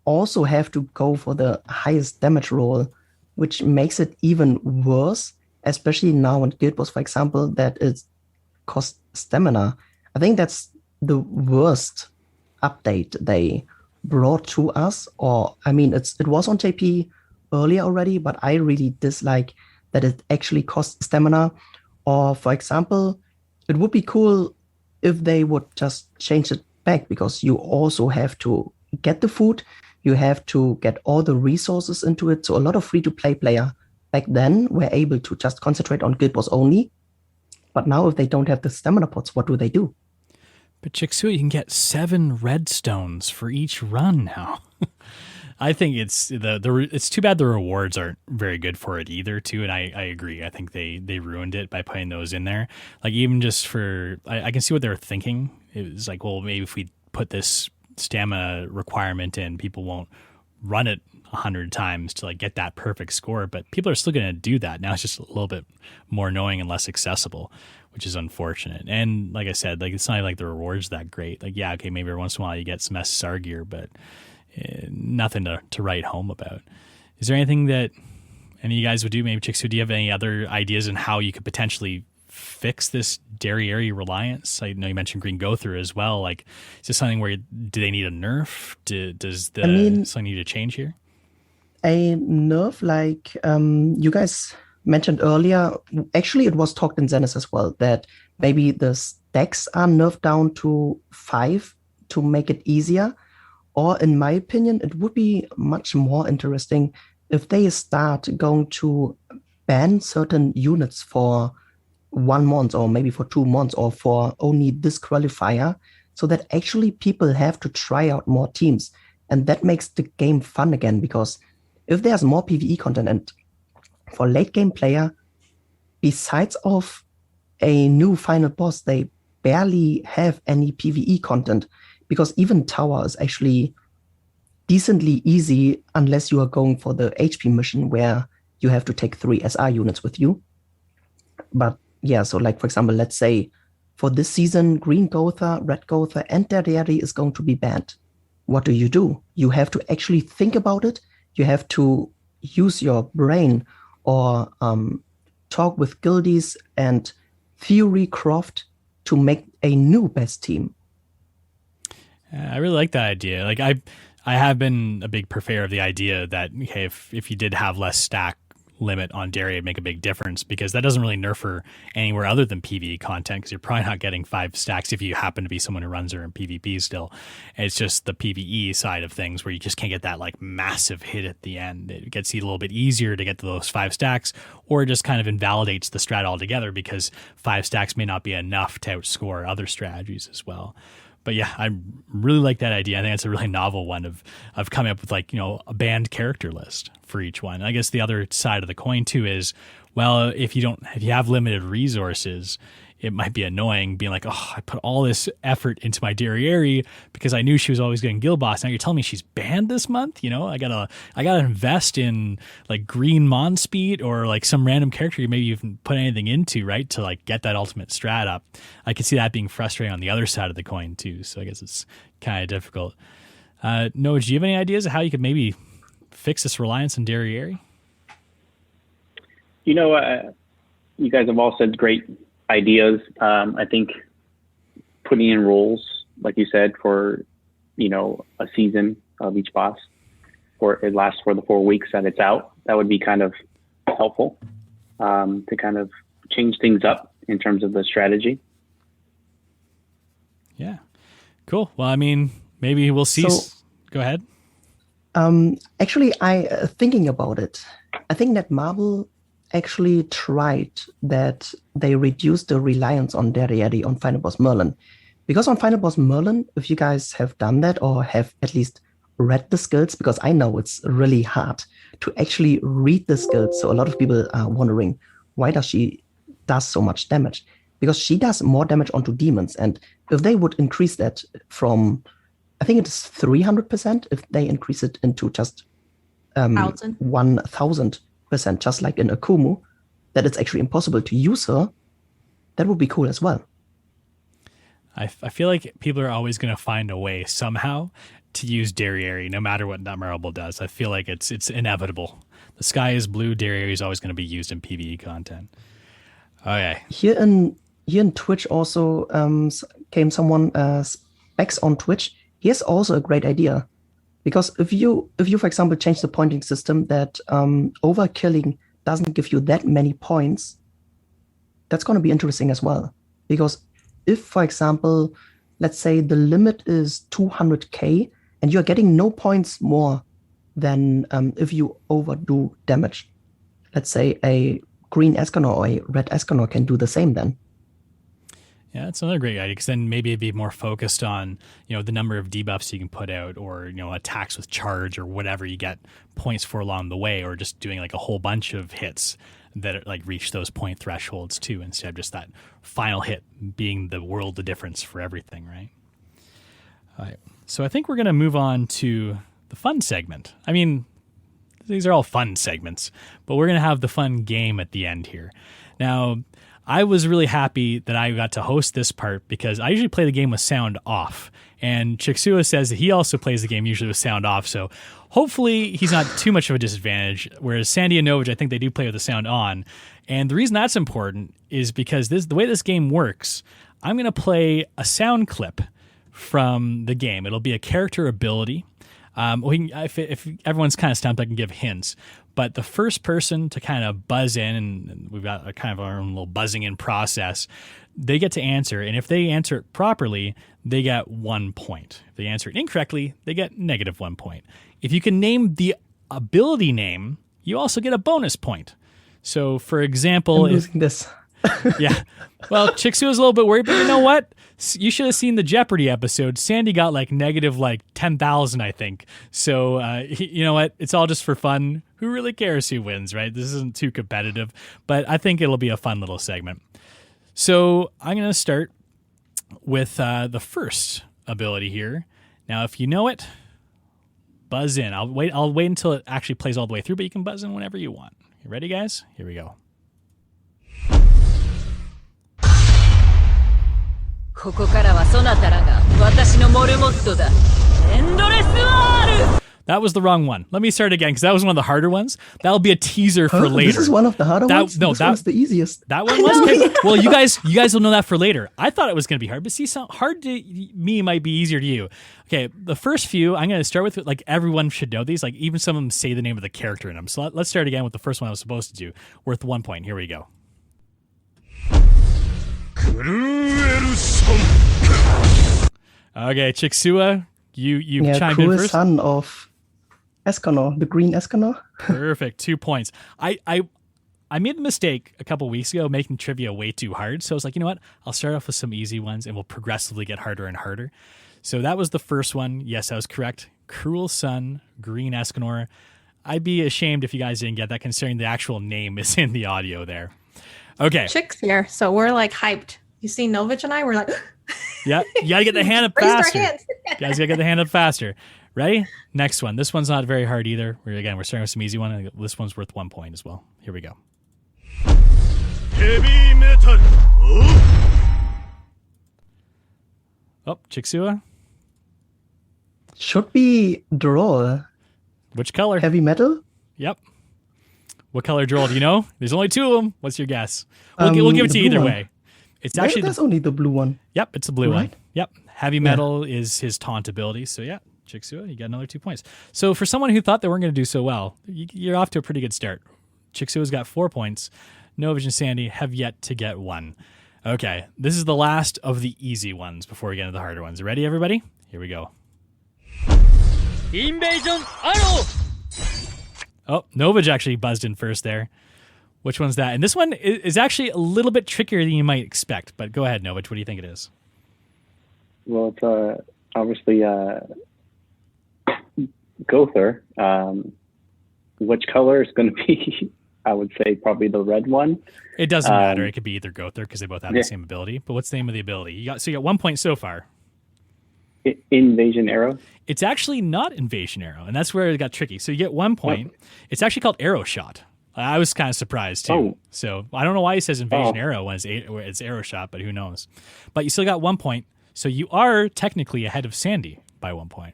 also have to go for the highest damage roll, which makes it even worse, especially now on Guild Boss, for example, that it costs stamina. I think that's the worst update they brought to us. Or, I mean, it was on JP earlier already, but I really dislike that it actually costs stamina. Or, for example, it would be cool if they would just change it back, because you also have to get the food, you have to get all the resources into it. So a lot of free-to-play player back then were able to just concentrate on Guild Boss only. But now if they don't have the stamina pots, what do? But Chiksua, you can get 7 redstones for each run now. I think it's it's too bad the rewards aren't very good for it either, too. And I agree. I think they ruined it by putting those in there. Like, even just for, I can see what they were thinking. It was like, well, maybe if we put this stamina requirement in, people won't run it 100 times to like get that perfect score. But people are still going to do that. Now it's just a little bit more annoying and less accessible, which is unfortunate. And like I said, like, it's not like the rewards that great. Like, yeah, okay, maybe every once in a while you get some SSR gear, but nothing to write home about. Is there anything that any of you guys would do? Maybe Chiksua, do you have any other ideas on how you could potentially fix this dairy reliance? I know you mentioned Green Gotha as well. Like, is this something where do they need a nerf? Does something need to change here? A nerf, like you guys mentioned earlier, actually it was talked in Zenith as well, that maybe the decks are nerfed down to 5 to make it easier. Or in my opinion, it would be much more interesting if they start going to ban certain units for 1 month or maybe for 2 months or for only disqualifier, so that actually people have to try out more teams. And that makes the game fun again, because if there's more PvE content and for late game player, besides of a new final boss, they barely have any PvE content, because even tower is actually decently easy unless you are going for the HP mission where you have to take 3 SR units with you. But yeah, so like for example, let's say for this season, Green Gotha, Red Gotha, and Derriere is going to be banned. What do? You have to actually think about it. You have to use your brain or talk with guildies and theory craft to make a new best team. I really like that idea. Like I have been a big purveyor of the idea that okay, if you did have less stack limit on Derriere, it'd make a big difference, because that doesn't really nerf her anywhere other than PvE content, because you're probably not getting 5 stacks if you happen to be someone who runs her in PvP still. It's just the PvE side of things where you just can't get that like massive hit at the end. It gets you a little bit easier to get to those 5 stacks, or it just kind of invalidates the strat altogether, because 5 stacks may not be enough to outscore other strategies as well. But yeah, I really like that idea. I think it's a really novel one of coming up with like, a banned character list for each one. And I guess the other side of the coin too is, well, if you have limited resources, it might be annoying being like, oh, I put all this effort into my Derriere because I knew she was always getting guild boss. Now you're telling me she's banned this month? I gotta invest in like green mon speed or like some random character you maybe even put anything into, right? To like get that ultimate strat up. I can see that being frustrating on the other side of the coin too. So I guess it's kind of difficult. Novage, do you have any ideas of how you could maybe fix this reliance on Derriere? You guys have all said great ideas. I think putting in rules, like you said, for a season of each boss, or it lasts for the 4 weeks that it's out, that would be kind of helpful to kind of change things up in terms of the strategy. Yeah, cool. Well, I mean, maybe we'll see. Go ahead. Actually, I thinking about it, I think that Marvel actually tried that they reduced the reliance on Derriere on Final Boss Merlin. Because on Final Boss Merlin, if you guys have done that or have at least read the skills, because I know it's really hard to actually read the skills. So a lot of people are wondering, why does she does so much damage? Because she does more damage onto demons. And if they would increase that from, I think it is 300%, if they increase it into just 1,000%, just like in Akumu, that it's actually impossible to use her, that would be cool as well. I feel like people are always going to find a way somehow to use Derriere, no matter what Nutmarble does. I feel like it's inevitable. The sky is blue. Derriere is always going to be used in PvE content. Okay. Here in Twitch also came someone, Specs on Twitch. He has also a great idea. Because if you, for example, change the pointing system that overkilling doesn't give you that many points, that's going to be interesting as well. Because if, for example, let's say the limit is 200k and you're getting no points more than if you overdo damage, let's say a green Escanor or a red Escanor can do the same then. Yeah, that's another great idea, because then maybe it'd be more focused on, the number of debuffs you can put out, or, attacks with charge or whatever you get points for along the way, or just doing like a whole bunch of hits that like reach those point thresholds too, instead of just that final hit being the world of difference for everything, right? All right. So I think we're going to move on to the fun segment. I mean, these are all fun segments, but we're going to have the fun game at the end here. Now, I was really happy that I got to host this part, because I usually play the game with sound off. And Chiksua says that he also plays the game usually with sound off. So hopefully he's not too much of a disadvantage. Whereas Sandyy and Novage, I think they do play with the sound on. And the reason that's important is because the way this game works, I'm going to play a sound clip from the game. It'll be a character ability. If everyone's kind of stumped, I can give hints. But the first person to kind of buzz in, and we've got a kind of our own little buzzing in process, they get to answer. And if they answer it properly, they get 1 point. If they answer it incorrectly, they get -1 point. If you can name the ability name, you also get a bonus point. So, for example, I'm losing this. yeah. Well, Chiksua was a little bit worried, but you know what? You should have seen the Jeopardy episode. Sandy got negative 10,000, I think. So, you know what? It's all just for fun. Who really cares who wins, right? This isn't too competitive, but I think it'll be a fun little segment. So I'm going to start with the first ability here. Now, if you know it, buzz in. I'll wait until it actually plays all the way through, but you can buzz in whenever you want. You ready, guys? Here we go. That was the wrong one. Let me start again because that was one of the harder ones. That'll be a teaser for later. This is one of the harder ones? No, this one's the easiest. That one was? Okay. Well, you guys will know that for later. I thought it was going to be hard, but see, hard to me might be easier to you. Okay, the first few, I'm going to start with, everyone should know these. Even some of them say the name of the character in them. So let's start again with the first one I was supposed to do. Worth 1 point. Here we go. Okay, Chiksua, you chimed in first. Son of Escanor, the green Escanor. Perfect, 2 points. I made the mistake a couple weeks ago making trivia way too hard. So I was like, you know what? I'll start off with some easy ones and we'll progressively get harder and harder. So that was the first one. Yes, I was correct. Cruel Sun, green Escanor. I'd be ashamed if you guys didn't get that considering the actual name is in the audio there. Okay. Chicks here, so we're hyped. You see Novage and I, we're yeah, you gotta get the hand up raised faster. Our hands. You guys gotta get the hand up faster. Ready? Next one. This one's not very hard either. We're starting with some easy one. This one's worth 1 point as well. Here we go. Heavy metal. Oh, Chiksua. Should be Droll. Which color? Heavy metal? Yep. What color Droll do you know? There's only 2 of them. What's your guess? We'll give it to you either way. It's actually that's only the blue one. Yep, it's the blue one. Yep. Heavy metal is his taunt ability. So yeah, Chiksua, you got another 2 points. So for someone who thought they weren't going to do so well, you're off to a pretty good start. Chiksua's got 4 points. Novage and Sandy have yet to get 1. Okay, this is the last of the easy ones before we get into the harder ones. Ready, everybody? Here we go. Invasion Arrow. Oh, Novage actually buzzed in first there. Which one's that? And this one is actually a little bit trickier than you might expect. But go ahead, Novage. What do you think it is? Well, it's obviously Gother. Which color is going to be? I would say probably the red one. It doesn't matter. It could be either Gother because they both have the same ability. But what's the name of the ability? You got 1 point so far. Invasion Arrow. It's actually not Invasion Arrow, and that's where it got tricky. So you get 1 point. It's actually called Arrow Shot. I was kind of surprised too. Oh. So I don't know why he says Invasion Arrow when it's Arrow Shot, but who knows? But you still got 1 point. So you are technically ahead of Sandy by 1 point.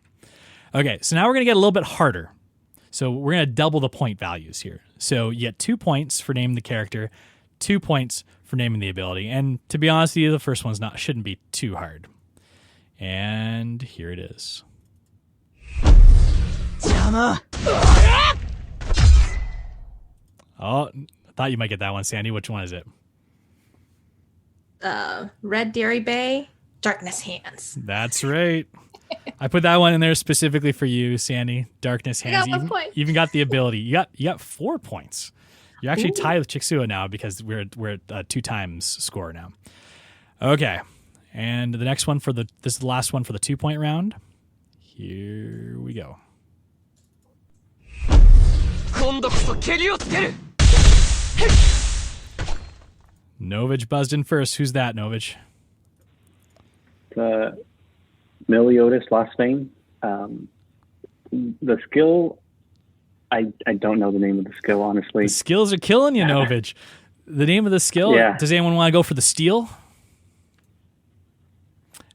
Okay, so now we're going to get a little bit harder. So we're going to double the point values here. So you get 2 points for naming the character, 2 points for naming the ability. And to be honest with you, the first one's shouldn't be too hard. And here it is. Oh, I thought you might get that one, Sandy. Which one is it? Red Dairy Bay, Darkness Hands. That's right. I put that one in there specifically for you, Sandy. Darkness Hands. I got 1 point. You even got the ability. You got 4 points. You're actually tied with Chiksua now because we're at 2 times score now. Okay. And the next one this is the last one for the 2 point round. Here we go. Novage buzzed in first. Who's that, Novage? Meliodas Lost Fame. The skill, I don't know the name of the skill, honestly. The skills are killing you, Novage. The name of the skill? Yeah. Does anyone want to go for the steal?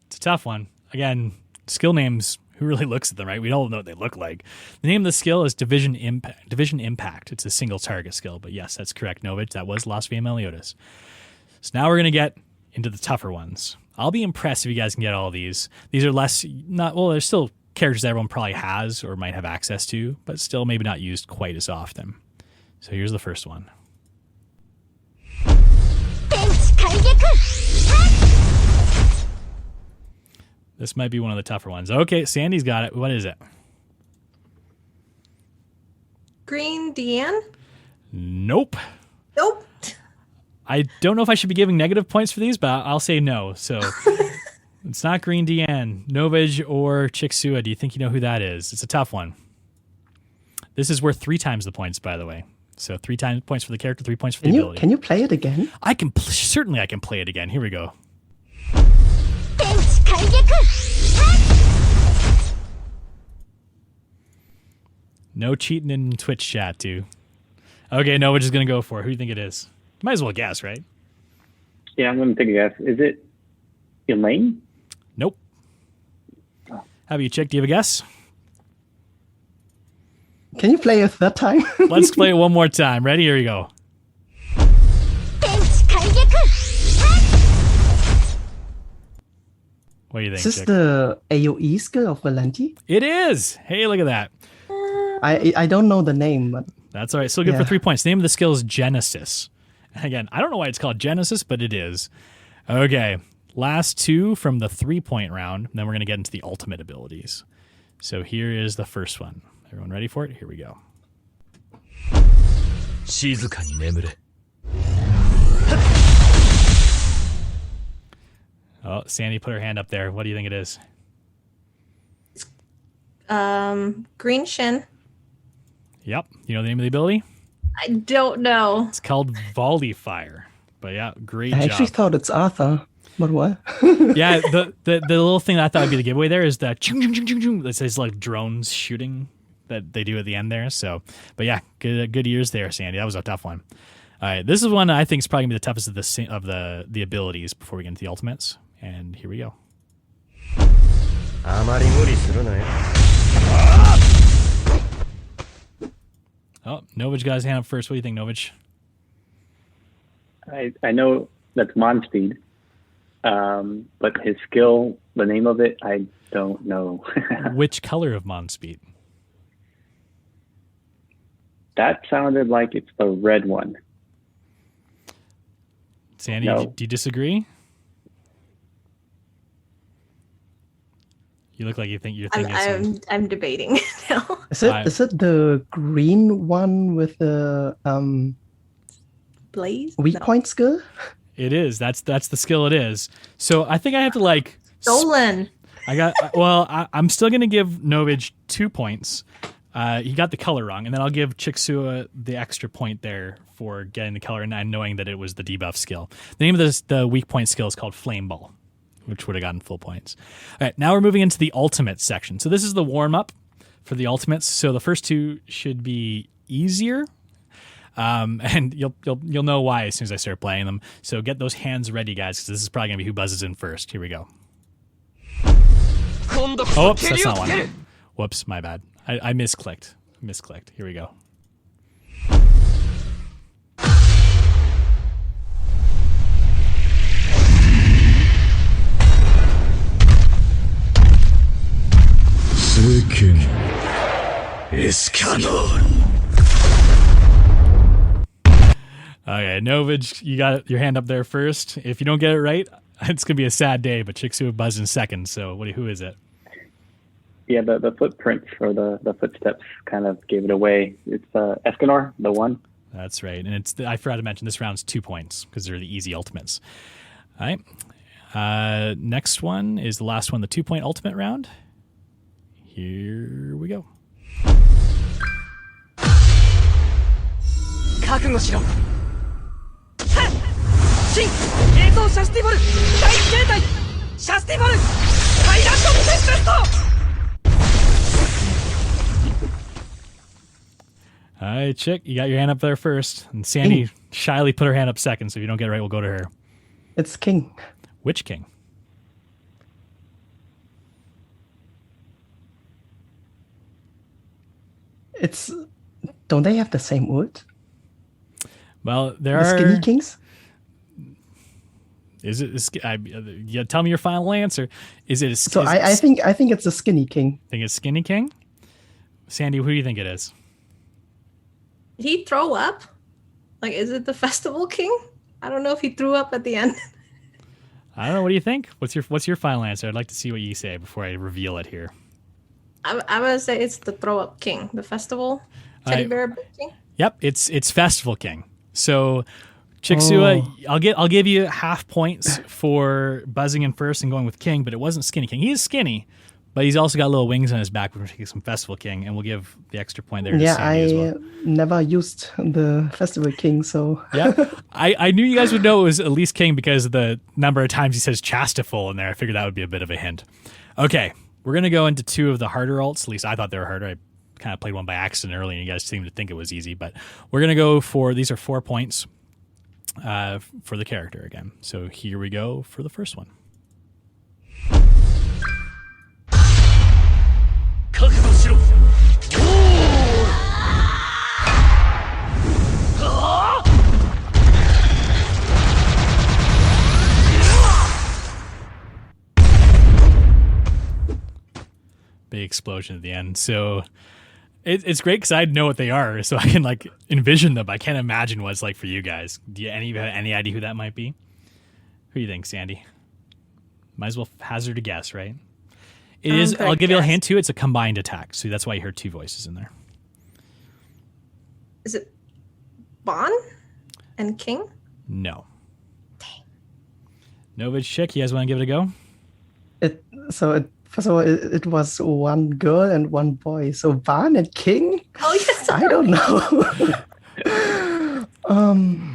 It's a tough one. Again, skill names, who really looks at them, right? We don't know what they look like. The name of the skill is Division Impact. It's a single target skill. But yes, that's correct, Novage. That was Lost Fame Meliodas. So now we're going to get into the tougher ones. I'll be impressed if you guys can get all these. These are they're still characters that everyone probably has or might have access to, but still maybe not used quite as often. So here's the first one. This might be one of the tougher ones. Okay, Sandy's got it. What is it? Green Deanne? Nope. Nope. I don't know if I should be giving negative points for these, but I'll say no. So it's not Green Deanne, Novage, or Chiksua. Do you think you know who that is? It's a tough one. This is worth 3 times the points, by the way. So 3 times points for the character, 3 points for the ability. Can you play it again? I can certainly I can play it again. Here we go. No cheating in Twitch chat, too. Okay, no, we're just going to go for it. Who do you think it is? Might as well guess, right? Yeah, I'm going to take a guess. Is it Elaine? Nope. How about you, Chick? Do you have a guess? Can you play it that time? Let's play it one more time. Ready? Here we go. What do you think, Is this Chick? the AoE skill of Valenti? It is. Hey, look at that. I don't know the name, but That's all right. Still good for 3 points. The name of the skill is Genesis. Again, I don't know why it's called Genesis, but it is. Okay. Last 2 from the 3-point round. Then we're going to get into the ultimate abilities. So here is the first one. Everyone ready for it? Here we go. Oh, Sandy put her hand up there. What do you think it is? Green Shin. Yep. You know the name of the ability? I don't know. It's called Volley Fire. But yeah, great I job. actually thought it's Arthur. But what? Yeah, the little thing that I thought would be the giveaway there is that that says like drones shooting that they do at the end there. So, but yeah, good ears there, Sandy. That was a tough one. All right, this is one I think is probably gonna be the toughest of the abilities before we get into the ultimates. And here we go. Oh, Novage got his hand up first. What do you think, Novage? I know that's Monspeed, but his skill, the name of it, I don't know. Which color of Monspeed? That sounded like it's the red one. Sandy, No. do you disagree? You look like you're thinking. I'm debating now. Is it the green one with the Blaze? weak No. point skill? It is. That's the skill. It is. So I think I have to like. Stolen. I'm still gonna give Novage 2 points. He got the color wrong, and then I'll give Chiksua the extra point there for getting the color and knowing that it was the debuff skill. The name of the weak point skill is called Flame Ball, which would have gotten full points. All right, now we're moving into the ultimates section. So this is the warm up for the ultimates. So the first 2 should be easier, and you'll know why as soon as I start playing them. So get those hands ready, guys, because this is probably gonna be who buzzes in first. Here we go. Oh, oops, that's not one. Whoops, my bad. I misclicked. Here we go. Okay, Novage, you got your hand up there first. If you don't get it right, it's gonna be a sad day. But Chiksua buzzed in second. So who is it? Yeah, the footprints or the footsteps kind of gave it away. It's Escanor, the one. That's right, and I forgot to mention this round's 2 points because they're the easy ultimates. All right, next one is the last one, the 2-point ultimate round. Here we go. All right, Chick, you got your hand up there first. And Sandy shyly put her hand up second, so if you don't get it right, we'll go to her. It's King. Which king? Don't they have the same wood? Well, there The are... Skinny Kings? Is it? Yeah, tell me your final answer. Is it? I think it's a skinny king. Think it's Skinny King? Sandy, who do you think it is? Did he throw up? Like, is it the Festival King? I don't know if he threw up at the end. I don't know. What do you think? What's your final answer? I'd like to see what you say before I reveal it here. I'm gonna say it's the Throw Up King, the Festival Teddy Bear King. Yep, it's Festival King. So, Chiksua, I'll give you half points for buzzing in first and going with King, but it wasn't Skinny King. He is skinny, but he's also got little wings on his back. We're going to take some Festival King, and we'll give the extra point there to Sandy as well. Never used the Festival King, so... Yeah, I knew you guys would know it was at least King because of the number of times he says Chastaful in there. I figured that would be a bit of a hint. Okay, we're going to go into two of the harder alts. At least I thought they were harder. I kind of played one by accident early, and you guys seemed to think it was easy. But we're going to go for... These are 4 points for the character again. So here we go for the first one. Big explosion at the end. So it's great because I know what they are, so I can like envision them. I can't imagine what it's like for you guys. Do you any idea who that might be? Who do you think, Sandy? Might as well hazard a guess, right? It is. I'll give you a hint too. It's a combined attack, so that's why you heard 2 voices in there. Is it Bon and King? No. Dang. Novage, Chick, you guys want to give it a go? First of all, it was one girl and one boy. So Ban and King? Oh, yes. I don't know.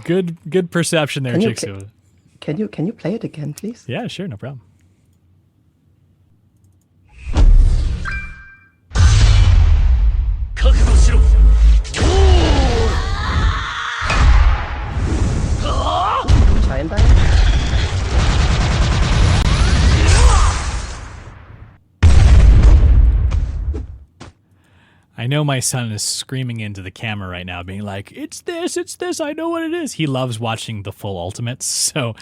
Good perception there, Chiksua. Can you play it again, please? Yeah, sure, no problem. Giant Dive? I know my son is screaming into the camera right now, being like, it's this, I know what it is. He loves watching the full Ultimates, so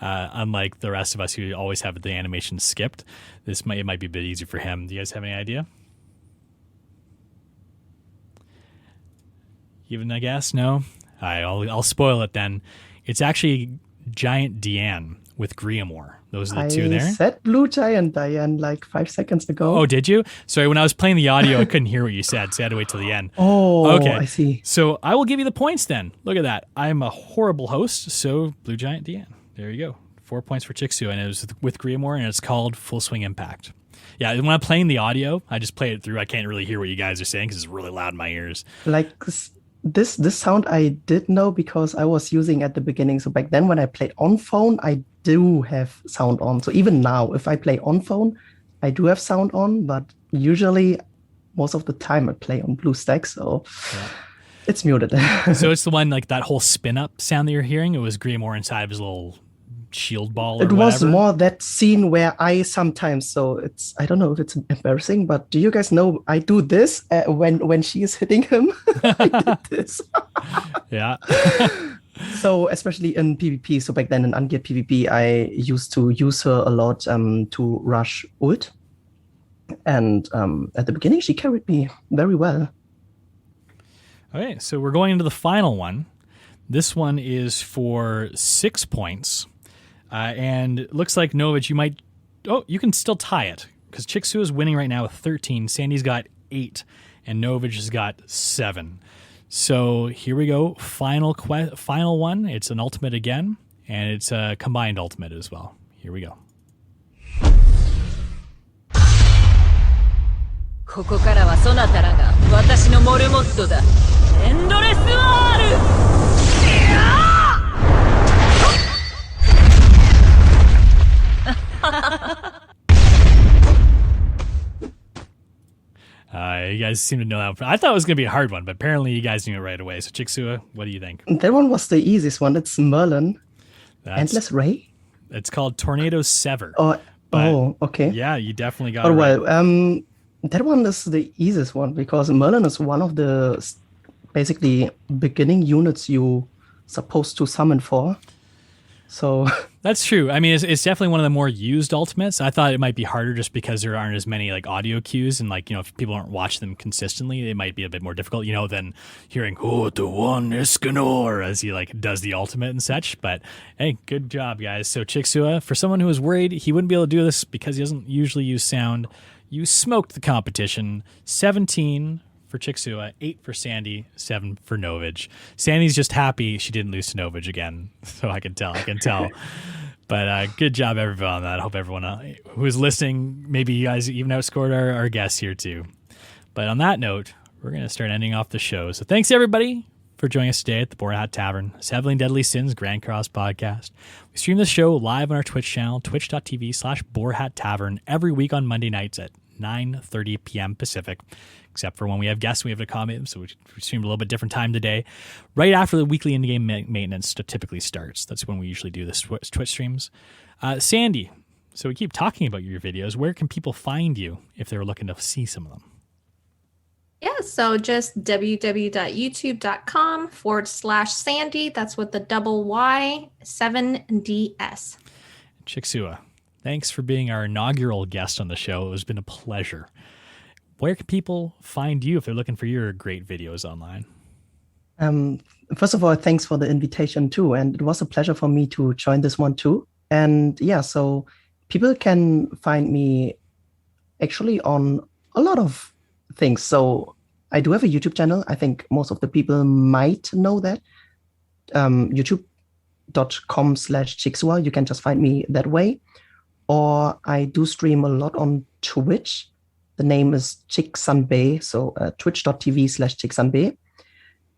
unlike the rest of us who always have the animation skipped, it might be a bit easier for him. Do you guys have any idea? Even a guess? No? I'll spoil it then. It's actually Giant Diane with Griamore. Those are the two there. I said Blue Giant Diane like 5 seconds ago. Oh, did you? Sorry, when I was playing the audio, I couldn't hear what you said, so I had to wait till the end. Oh, okay. I see. So I will give you the points then. Look at that. I'm a horrible host, so Blue Giant Diane. There you go. 4 points for Chiksua, and it was with Griamore, and it's called Full Swing Impact. Yeah, when I'm playing the audio, I just play it through. I can't really hear what you guys are saying because it's really loud in my ears. Like this sound I did know because I was using at the beginning. So back then when I played on phone, I do have sound on. So even now, if I play on phone, I do have sound on, but usually most of the time I play on BlueStack, so it's muted. So it's the one like that whole spin up sound that you're hearing. It was Griamore inside of his little shield ball. Or it was more that scene where I sometimes. So it's I don't know if it's embarrassing, but do you guys know I do this when she is hitting him? I did this. Yeah. So especially in PvP, so back then in Ungeared PvP, I used to use her a lot to rush ult. And at the beginning, she carried me very well. Okay, so we're going into the final one. This one is for 6 points. And it looks like Novage, you might... Oh, you can still tie it. Because Chiksua is winning right now with 13. Sandy's got 8. And Novage has got 7. So here we go. Final one. It's an ultimate again. And it's a combined ultimate as well. Here we go. ここからはそなたらが私のモルモットだ。エンドレスワール。You guys seem to know that. I thought it was going to be a hard one, but apparently you guys knew it right away. So Chiksua, what do you think? That one was the easiest one. It's Merlin. Endless Ray? It's called Tornado Sever. Okay. Yeah, you definitely got it right. Well, that one is the easiest one because Merlin is one of the basically beginning units you supposed to summon for. So That's true. I mean, it's definitely one of the more used ultimates. I thought it might be harder just because there aren't as many like audio cues, and like, you know, if people aren't watching them consistently, it might be a bit more difficult, you know, than hearing the One Escanor as he like does the ultimate and such. But hey, good job, guys. So Chiksua, for someone who was worried he wouldn't be able to do this because he doesn't usually use sound, you smoked the competition. 17 for Chiksua, 8 for Sandyy, 7 for Novage. Sandy's just happy she didn't lose to Novage again. So I can tell. But good job, everyone, on that. I hope everyone who is listening, maybe you guys even outscored our guests here too. But on that note, we're going to start ending off the show. So thanks, everybody, for joining us today at the Boar Hat Tavern, Seven and Deadly Sins Grand Cross podcast. We stream this show live on our Twitch channel, twitch.tv/Boar Hat Tavern, every week on Monday nights at 9:30 p.m. Pacific, except for when we have guests, we have to accommodate them, so we stream a little bit different time today, right after the weekly in-game maintenance typically starts. That's when we usually do this Twitch streams. Sandyy, so we keep talking about your videos. Where can people find you if they're looking to see some of them? Yeah, so just www.youtube.com/Sandyy. That's with the double Y, 7DS. Chiksua, thanks for being our inaugural guest on the show. It has been a pleasure. Where can people find you if they're looking for your great videos online? First of all, thanks for the invitation too. And it was a pleasure for me to join this one too. And yeah, so people can find me actually on a lot of things. So I do have a YouTube channel. I think most of the people might know that. YouTube.com/Chiksua. You can just find me that way. Or I do stream a lot on Twitch. The name is Chiksanbe, so twitch.tv/Chiksanbe.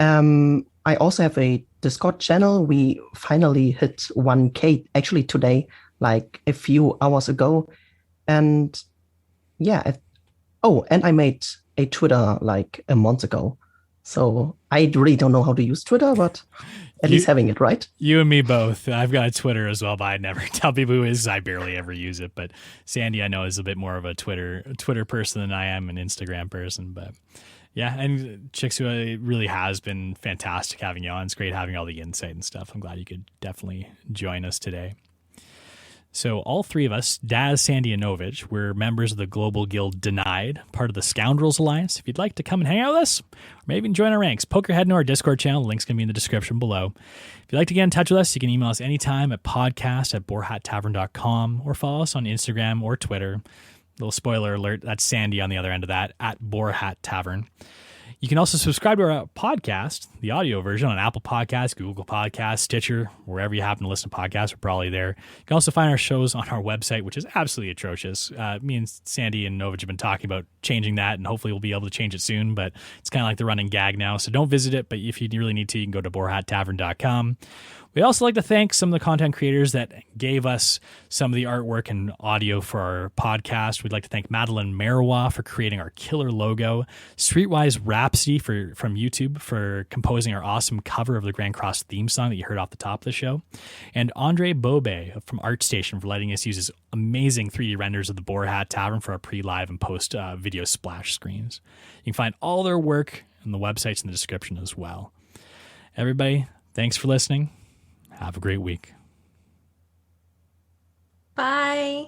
I also have a Discord channel. We finally hit 1K actually today, like a few hours ago. And yeah, and I made a Twitter like a month ago. So I really don't know how to use Twitter, but at least having it, right? You and me both. I've got a Twitter as well, but I never tell people who is. I barely ever use it. But Sandyy, I know, is a bit more of a Twitter person than I am an Instagram person. But yeah, and Chiksua, it really has been fantastic having you on. It's great having all the insight and stuff. I'm glad you could definitely join us today. So all three of us, Daz, Sandyy, and Novage, we're members of the Global Guild Denied, part of the Scoundrels Alliance. If you'd like to come and hang out with us, or maybe even join our ranks, poke your head into our Discord channel. The link's going to be in the description below. If you'd like to get in touch with us, you can email us anytime at podcast@boarhattavern.com or follow us on Instagram or Twitter. Little spoiler alert, that's Sandyy on the other end of that, at Boar Hat Tavern. You can also subscribe to our podcast, the audio version, on Apple Podcasts, Google Podcasts, Stitcher, wherever you happen to listen to podcasts, we're probably there. You can also find our shows on our website, which is absolutely atrocious. Me and Sandyy and Novage have been talking about changing that, and hopefully we'll be able to change it soon, but it's kind of like the running gag now, so don't visit it, but if you really need to, you can go to boarhattavern.com. We'd also like to thank some of the content creators that gave us some of the artwork and audio for our podcast. We'd like to thank Madeline Marois for creating our killer logo, Streetwise Rhapsody from YouTube for composing our awesome cover of the Grand Cross theme song that you heard off the top of the show, and Andre Bobe from ArtStation for letting us use his amazing 3D renders of the Boar Hat Tavern for our pre-live and post-video splash screens. You can find all their work on the websites in the description as well. Everybody, thanks for listening. Have a great week. Bye.